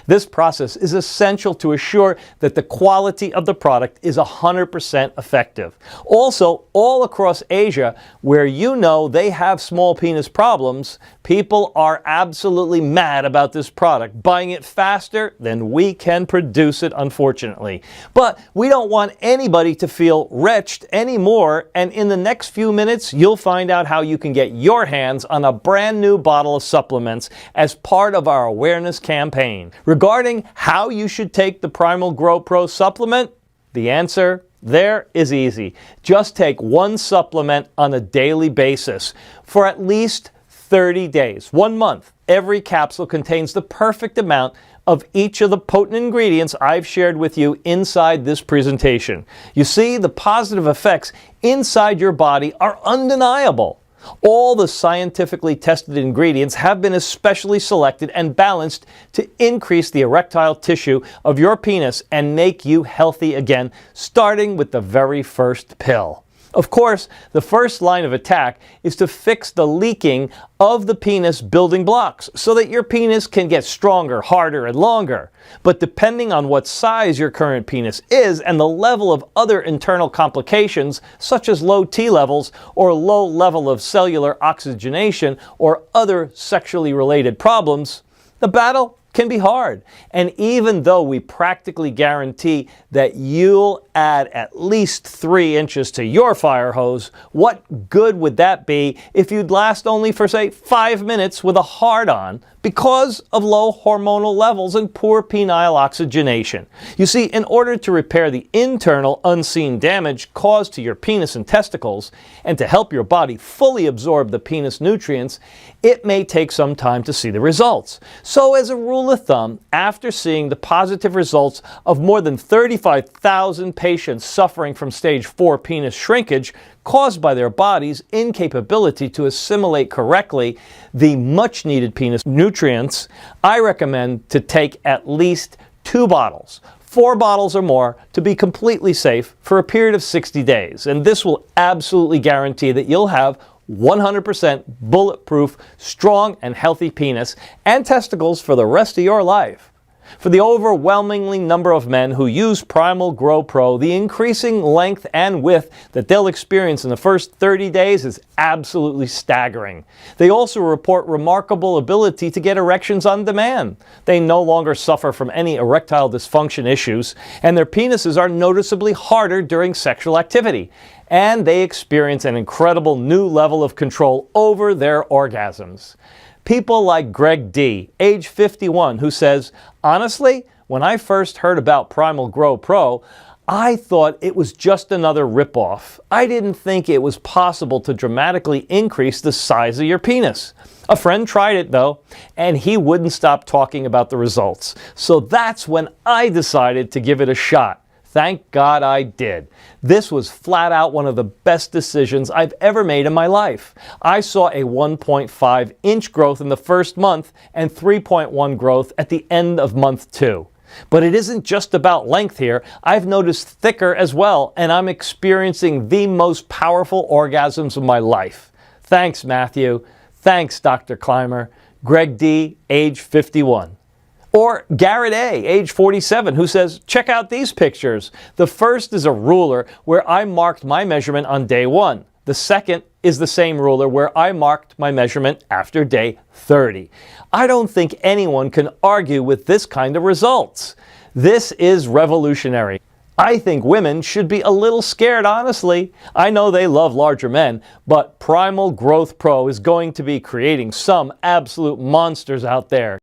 This process is essential to assure that the quality of the product is 100% effective. Also, all across Asia, where you know they have small penis problems, people are absolutely mad about this product, buying it faster than we can produce it, unfortunately. But we don't want anybody to feel wretched anymore, and in the next few minutes, you'll find out how you can get your hands on a brand new bottle of supplements as part of our awareness campaign. Regarding how you should take the Primal Grow Pro supplement, the answer there is easy. Just take one supplement on a daily basis for at least 30 days, 1 month. Every capsule contains the perfect amount of each of the potent ingredients I've shared with you inside this presentation. You see, the positive effects inside your body are undeniable. All the scientifically tested ingredients have been especially selected and balanced to increase the erectile tissue of your penis and make you healthy again, starting with the very first pill. Of course, the first line of attack is to fix the leaking of the penis building blocks so that your penis can get stronger, harder, and longer. But depending on what size your current penis is and the level of other internal complications, such as low T levels or low level of cellular oxygenation or other sexually related problems, the battle can be hard. And even though we practically guarantee that you'll add at least 3 inches to your fire hose, what good would that be if you'd last only for, say, 5 minutes with a hard-on because of low hormonal levels and poor penile oxygenation? You see, in order to repair the internal unseen damage caused to your penis and testicles, and to help your body fully absorb the penis nutrients, it may take some time to see the results. So as a rule of thumb, after seeing the positive results of more than 35,000 patients suffering from stage 4 penis shrinkage caused by their body's incapability to assimilate correctly the much needed penis nutrients, I recommend to take at least 2 bottles. 4 bottles or more to be completely safe for a period of 60 days. And this will absolutely guarantee that you'll have 100% bulletproof, strong and healthy penis and testicles for the rest of your life. For the overwhelmingly number of men who use Primal Grow Pro, the increasing length and width that they'll experience in the first 30 days is absolutely staggering. They also report remarkable ability to get erections on demand. They no longer suffer from any erectile dysfunction issues, and their penises are noticeably harder during sexual activity. And they experience an incredible new level of control over their orgasms. People like Greg D., age 51, who says, "Honestly, when I first heard about Primal Grow Pro, I thought it was just another ripoff. I didn't think it was possible to dramatically increase the size of your penis." A friend tried it though, and he wouldn't stop talking about the results. So that's when I decided to give it a shot. Thank God I did. This was flat out one of the best decisions I've ever made in my life. I saw a 1.5 inch growth in the first month and 3.1 growth at the end of month 2. But it isn't just about length here. I've noticed thicker as well, and I'm experiencing the most powerful orgasms of my life. Thanks, Matthew. Thanks, Dr. Clymer. Greg D., age 51. Or Garrett A., age 47, who says, "Check out these pictures. The first is a ruler where I marked my measurement on day 1. The second is the same ruler where I marked my measurement after day 30. I don't think anyone can argue with this kind of results. This is revolutionary. I think women should be a little scared, honestly. I know they love larger men, but Primal Growth Pro is going to be creating some absolute monsters out there."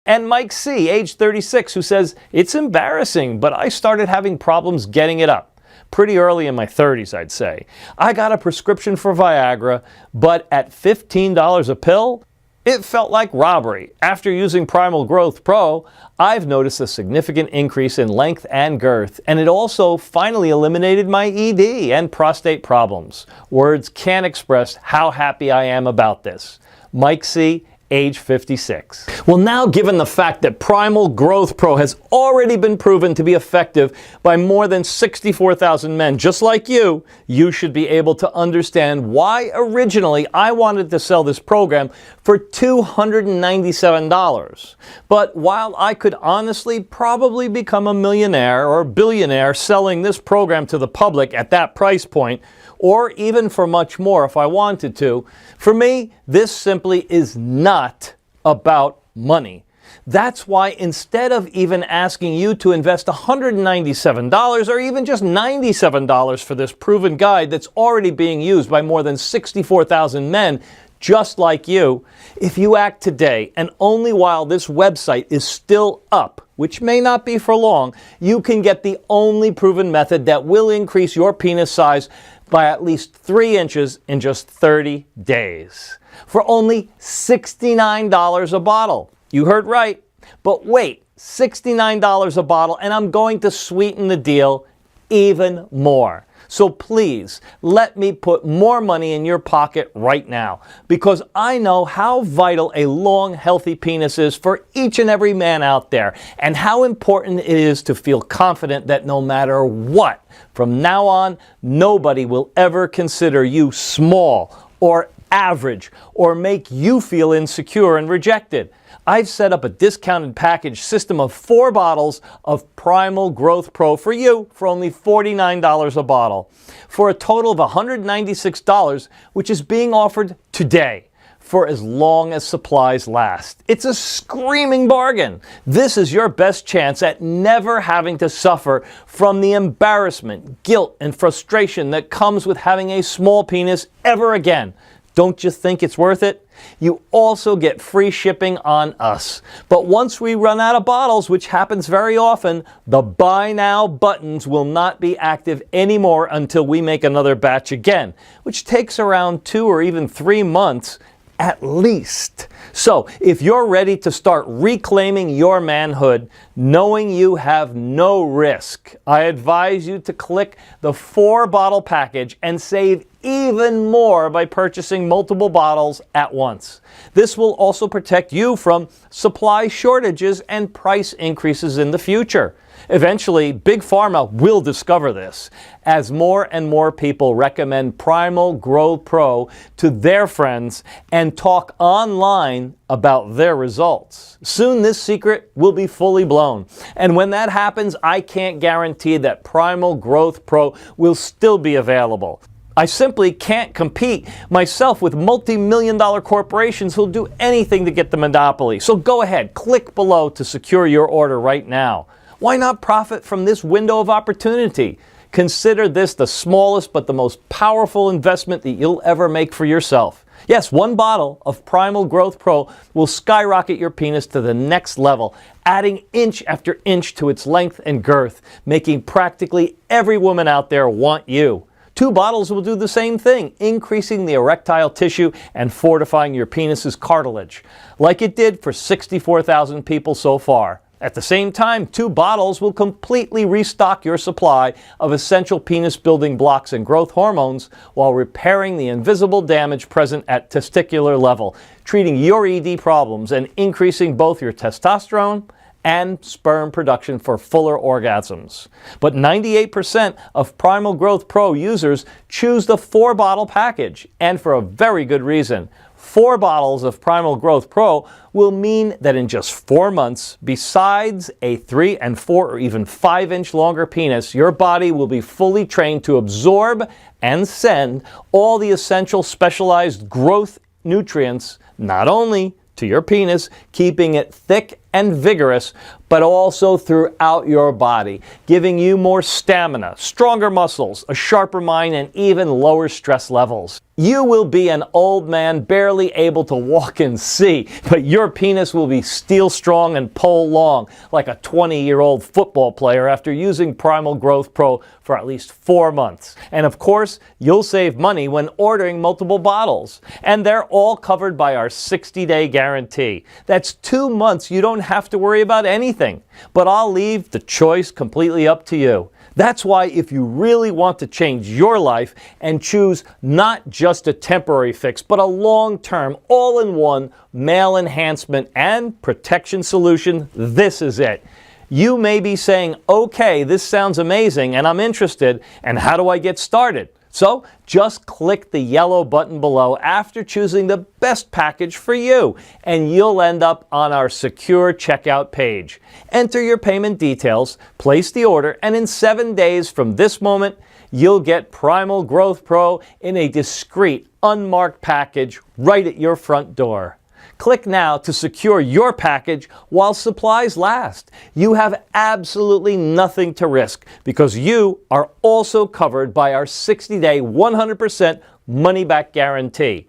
And Mike C., age 36, who says, "It's embarrassing, but I started having problems getting it up. Pretty early in my 30s, I'd say. I got a prescription for Viagra, but at $15 a pill, it felt like robbery. After using Primal Growth Pro, I've noticed a significant increase in length and girth, and it also finally eliminated my ED and prostate problems. Words can't express how happy I am about this." Mike C., age 56. Well, now, given the fact that Primal Growth Pro has already been proven to be effective by more than 64,000 men just like you, you should be able to understand why originally I wanted to sell this program for $297. But while I could honestly probably become a millionaire or billionaire selling this program to the public at that price point, or even for much more if I wanted to, for me, this simply is not about money. That's why instead of even asking you to invest $197 or even just $97 for this proven guide that's already being used by more than 64,000 men just like you, if you act today and only while this website is still up, which may not be for long, you can get the only proven method that will increase your penis size by at least 3 inches in just 30 days for only $69 a bottle. You heard right. But wait, $69 a bottle, and I'm going to sweeten the deal even more. So please, let me put more money in your pocket right now, because I know how vital a long, healthy penis is for each and every man out there, and how important it is to feel confident that no matter what, from now on, nobody will ever consider you small or average or make you feel insecure and rejected. I've set up a discounted package system of 4 bottles of Primal Growth Pro for you for only $49 a bottle, for a total of $196, which is being offered today for as long as supplies last. It's a screaming bargain. This is your best chance at never having to suffer from the embarrassment, guilt, and frustration that comes with having a small penis ever again. Don't you think it's worth it? You also get free shipping on us. But once we run out of bottles, which happens very often, the buy now buttons will not be active anymore until we make another batch again, which takes around 2 or even 3 months at least. So if you're ready to start reclaiming your manhood, knowing you have no risk, I advise you to click the 4-bottle package and save even more by purchasing multiple bottles at once. This will also protect you from supply shortages and price increases in the future. Eventually, Big Pharma will discover this, as more and more people recommend Primal Growth Pro to their friends and talk online about their results. Soon this secret will be fully blown, and when that happens, I can't guarantee that Primal Growth Pro will still be available. I simply can't compete myself with multi-million-dollar corporations who'll do anything to get the monopoly. So go ahead, click below to secure your order right now. Why not profit from this window of opportunity? Consider this the smallest but the most powerful investment that you'll ever make for yourself. Yes, 1 bottle of Primal Growth Pro will skyrocket your penis to the next level, adding inch after inch to its length and girth, making practically every woman out there want you. 2 bottles will do the same thing, increasing the erectile tissue and fortifying your penis's cartilage, like it did for 64,000 people so far. At the same time, 2 bottles will completely restock your supply of essential penis-building blocks and growth hormones while repairing the invisible damage present at testicular level, treating your ED problems and increasing both your testosterone and sperm production for fuller orgasms. But 98% of Primal Growth Pro users choose the 4-bottle package, and for a very good reason. 4 bottles of Primal Growth Pro will mean that in just 4 months, besides a 3 and 4 or even 5-inch longer penis, your body will be fully trained to absorb and send all the essential specialized growth nutrients, not only to your penis, keeping it thick and vigorous, but also throughout your body, giving you more stamina, stronger muscles, a sharper mind, and even lower stress levels. You will be an old man barely able to walk and see, but your penis will be steel strong and pole long, like a 20-year-old football player after using Primal Growth Pro for at least 4 months. And of course, you'll save money when ordering multiple bottles. And they're all covered by our 60-day guarantee. That's 2 months you don't have to worry about anything. But I'll leave the choice completely up to you. That's why if you really want to change your life and choose not just a temporary fix, but a long-term, all-in-one male enhancement and protection solution, this is it. You may be saying, okay, this sounds amazing and I'm interested, and how do I get started? So just click the yellow button below after choosing the best package for you, and you'll end up on our secure checkout page. Enter your payment details, place the order, and in 7 days from this moment, you'll get Primal Growth Pro in a discreet, unmarked package right at your front door. Click now to secure your package while supplies last. You have absolutely nothing to risk because you are also covered by our 60-day, 100% money-back guarantee.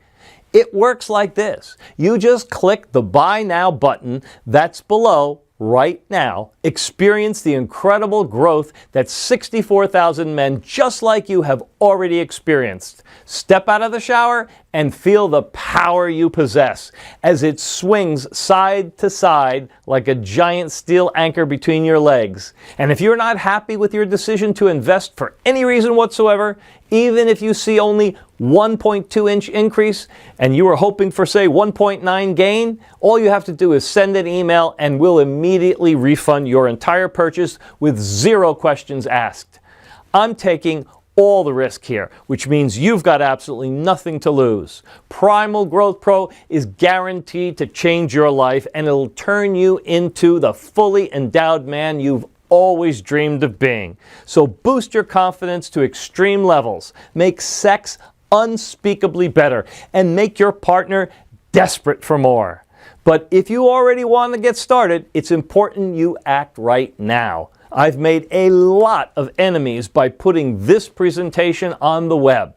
It works like this. You just click the Buy Now button that's below right now. Experience the incredible growth that 64,000 men just like you have already experienced. Step out of the shower and feel the power you possess as it swings side to side like a giant steel anchor between your legs. And if you're not happy with your decision to invest for any reason whatsoever, even if you see only 1.2-inch increase and you were hoping for, say, 1.9 gain, all you have to do is send an email and we'll immediately refund your entire purchase with 0 questions asked. I'm taking all the risk here, which means you've got absolutely nothing to lose. Primal Growth Pro is guaranteed to change your life, and it'll turn you into the fully endowed man you've always dreamed of being. So boost your confidence to extreme levels, make sex unspeakably better, and make your partner desperate for more. But if you already want to get started, it's important you act right now. I've made a lot of enemies by putting this presentation on the web.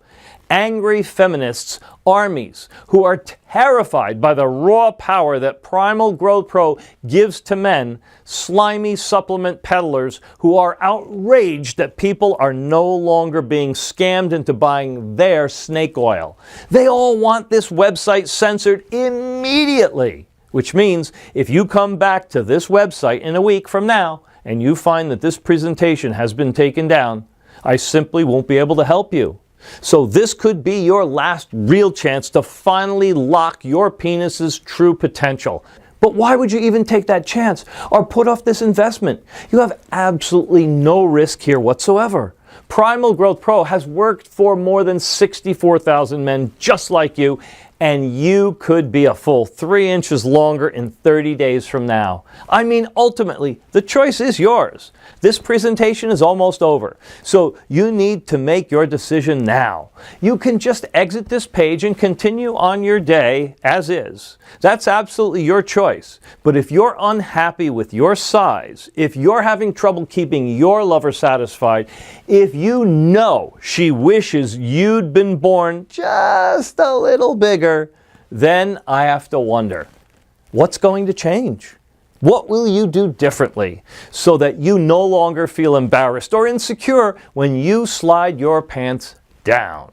Angry feminists, armies, who are terrified by the raw power that Primal Growth Pro gives to men, slimy supplement peddlers who are outraged that people are no longer being scammed into buying their snake oil. They all want this website censored immediately, which means if you come back to this website in a week from now, and you find that this presentation has been taken down, I simply won't be able to help you. So this could be your last real chance to finally lock your penis's true potential. But why would you even take that chance or put off this investment? You have absolutely no risk here whatsoever. Primal Growth Pro has worked for more than 64,000 men just like you, and you could be a full 3 inches longer in 30 days from now. I mean, ultimately, the choice is yours. This presentation is almost over, so you need to make your decision now. You can just exit this page and continue on your day as is. That's absolutely your choice. But if you're unhappy with your size, if you're having trouble keeping your lover satisfied, if you know she wishes you'd been born just a little bigger, then I have to wonder, what's going to change? What will you do differently so that you no longer feel embarrassed or insecure when you slide your pants down?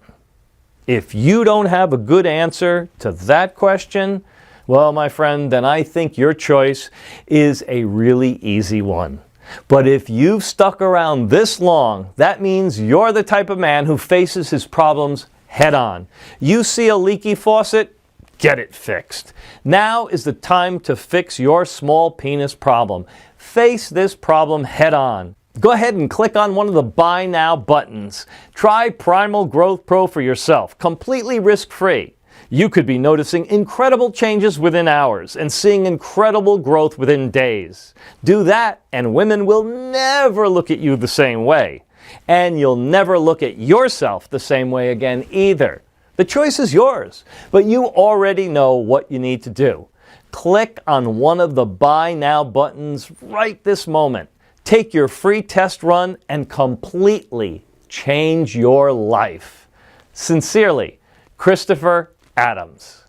If you don't have a good answer to that question, well, my friend, then I think your choice is a really easy one. But if you've stuck around this long, that means you're the type of man who faces his problems head on. You see a leaky faucet? Get it fixed. Now is the time to fix your small penis problem. Face this problem head on. Go ahead and click on one of the Buy Now buttons. Try Primal Growth Pro for yourself, completely risk-free. You could be noticing incredible changes within hours and seeing incredible growth within days. Do that and women will never look at you the same way. And you'll never look at yourself the same way again either. The choice is yours, but you already know what you need to do. Click on one of the Buy Now buttons right this moment. Take your free test run and completely change your life. Sincerely, Christopher Adams.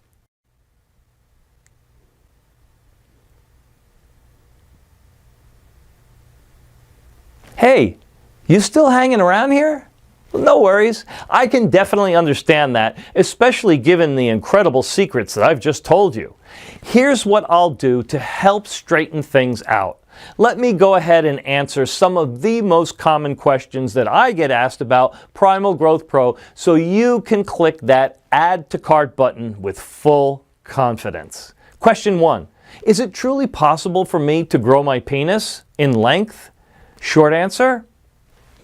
Hey, you still hanging around here? No worries. I can definitely understand that, especially given the incredible secrets that I've just told you. Here's what I'll do to help straighten things out. Let me go ahead and answer some of the most common questions that I get asked about Primal Growth Pro so you can click that Add to Cart button with full confidence. Question 1. Is it truly possible for me to grow my penis in length? Short answer,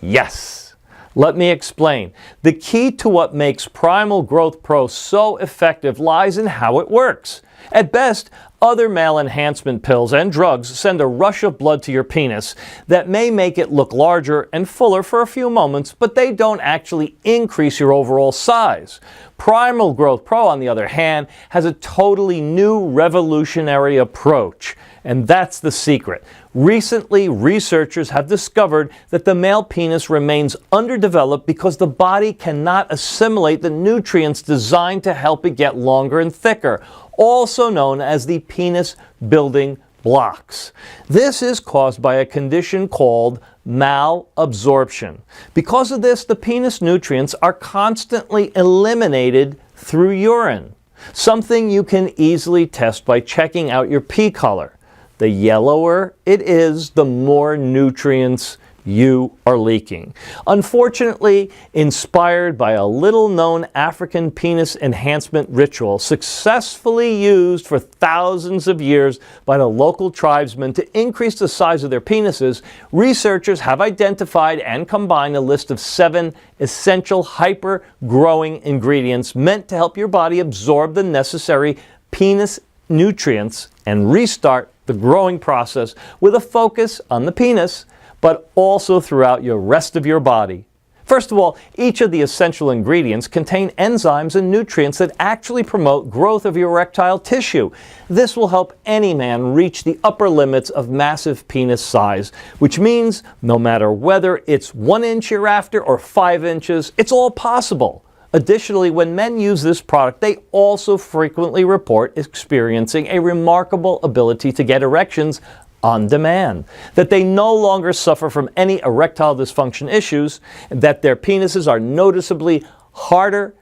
yes. Let me explain. The key to what makes Primal Growth Pro so effective lies in how it works. At best, other male enhancement pills and drugs send a rush of blood to your penis that may make it look larger and fuller for a few moments, but they don't actually increase your overall size. Primal Growth Pro, on the other hand, has a totally new revolutionary approach. And that's the secret. Recently, researchers have discovered that the male penis remains underdeveloped because the body cannot assimilate the nutrients designed to help it get longer and thicker, also known as the penis building blocks. This is caused by a condition called malabsorption. Because of this, the penis nutrients are constantly eliminated through urine, something you can easily test by checking out your pee color. The yellower it is, the more nutrients you are leaking. Unfortunately, inspired by a little-known African penis enhancement ritual successfully used for thousands of years by the local tribesmen to increase the size of their penises, researchers have identified and combined a list of 7 essential hyper-growing ingredients meant to help your body absorb the necessary penis nutrients and restart the growing process with a focus on the penis, but also throughout your rest of your body. First of all, each of the essential ingredients contain enzymes and nutrients that actually promote growth of your erectile tissue. This will help any man reach the upper limits of massive penis size, which means no matter whether it's 1 inch you're after or 5 inches, it's all possible. Additionally, when men use this product, they also frequently report experiencing a remarkable ability to get erections on demand, that they no longer suffer from any erectile dysfunction issues, and that their penises are noticeably harder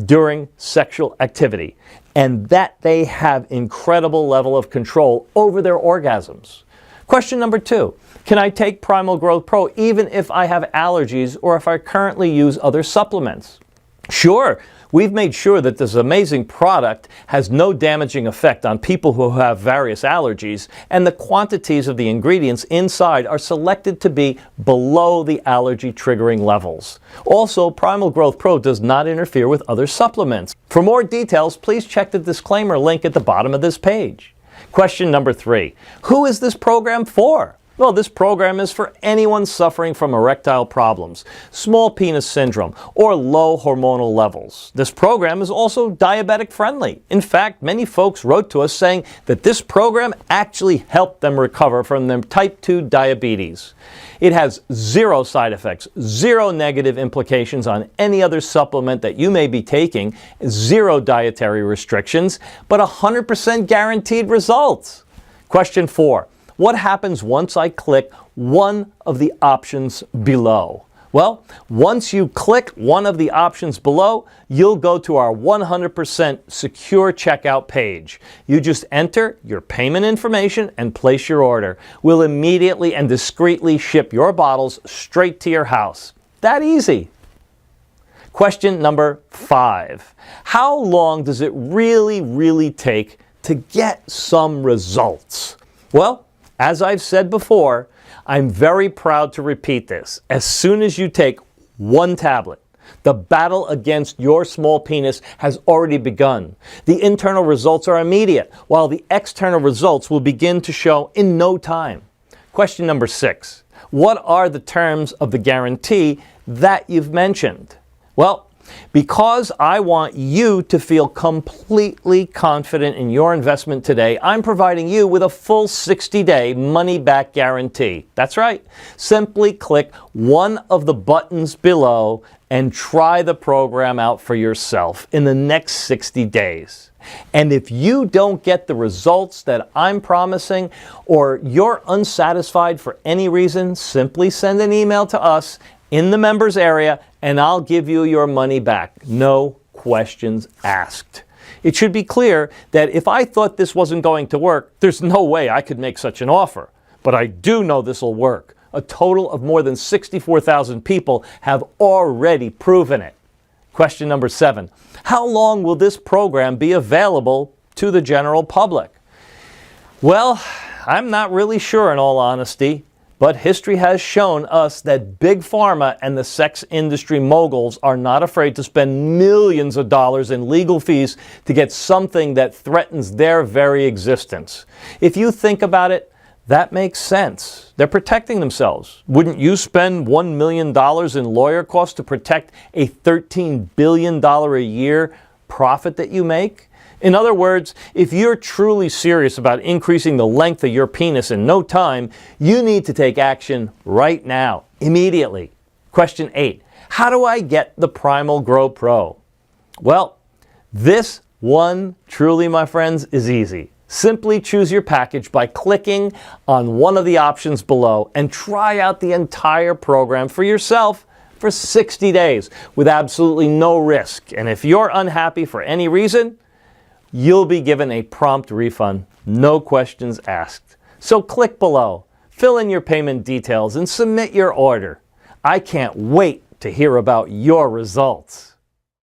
during sexual activity, and that they have incredible level of control over their orgasms. Question number 2. Can I take Primal Growth Pro even if I have allergies or if I currently use other supplements? Sure, we've made sure that this amazing product has no damaging effect on people who have various allergies, and the quantities of the ingredients inside are selected to be below the allergy triggering levels. Also, Primal Growth Pro does not interfere with other supplements. For more details, please check the disclaimer link at the bottom of this page. Question number 3. Who is this program for? Well, this program is for anyone suffering from erectile problems, small penis syndrome, or low hormonal levels. This program is also diabetic friendly. In fact, many folks wrote to us saying that this program actually helped them recover from their type 2 diabetes. It has 0 side effects, 0 negative implications on any other supplement that you may be taking, 0 dietary restrictions, but 100% guaranteed results. Question 4. What happens once I click one of the options below? Well, once you click one of the options below, you'll go to our 100% secure checkout page. You just enter your payment information and place your order. We'll immediately and discreetly ship your bottles straight to your house. That easy. Question number 5. How long does it really take to get some results? Well, as I've said before, I'm very proud to repeat this. As soon as you take 1 tablet, the battle against your small penis has already begun. The internal results are immediate, while the external results will begin to show in no time. Question number 6. What are the terms of the guarantee that you've mentioned? Well, because I want you to feel completely confident in your investment today, I'm providing you with a full 60-day money-back guarantee. That's right. Simply click one of the buttons below and try the program out for yourself in the next 60 days. And if you don't get the results that I'm promising, or you're unsatisfied for any reason, simply send an email to us in the members area and I'll give you your money back. No questions asked. It should be clear that if I thought this wasn't going to work, there's no way I could make such an offer. but I do know this will work. A total of more than 64,000 people have already proven it. Question number 7. How long will this program be available to the general public? Well, I'm not really sure in all honesty, but history has shown us that big pharma and the sex industry moguls are not afraid to spend millions of dollars in legal fees to get something that threatens their very existence. If you think about it, that makes sense. They're protecting themselves. Wouldn't you spend $1 million in lawyer costs to protect a $13 billion a year profit that you make? In other words, if you're truly serious about increasing the length of your penis in no time, you need to take action right now, immediately. Question 8. How do I get the Primal Grow Pro? Well, this one, truly, my friends, is easy. Simply choose your package by clicking on one of the options below and try out the entire program for yourself for 60 days with absolutely no risk. And if you're unhappy for any reason, you'll be given a prompt refund, no questions asked. So click below, fill in your payment details, and submit your order. I can't wait to hear about your results.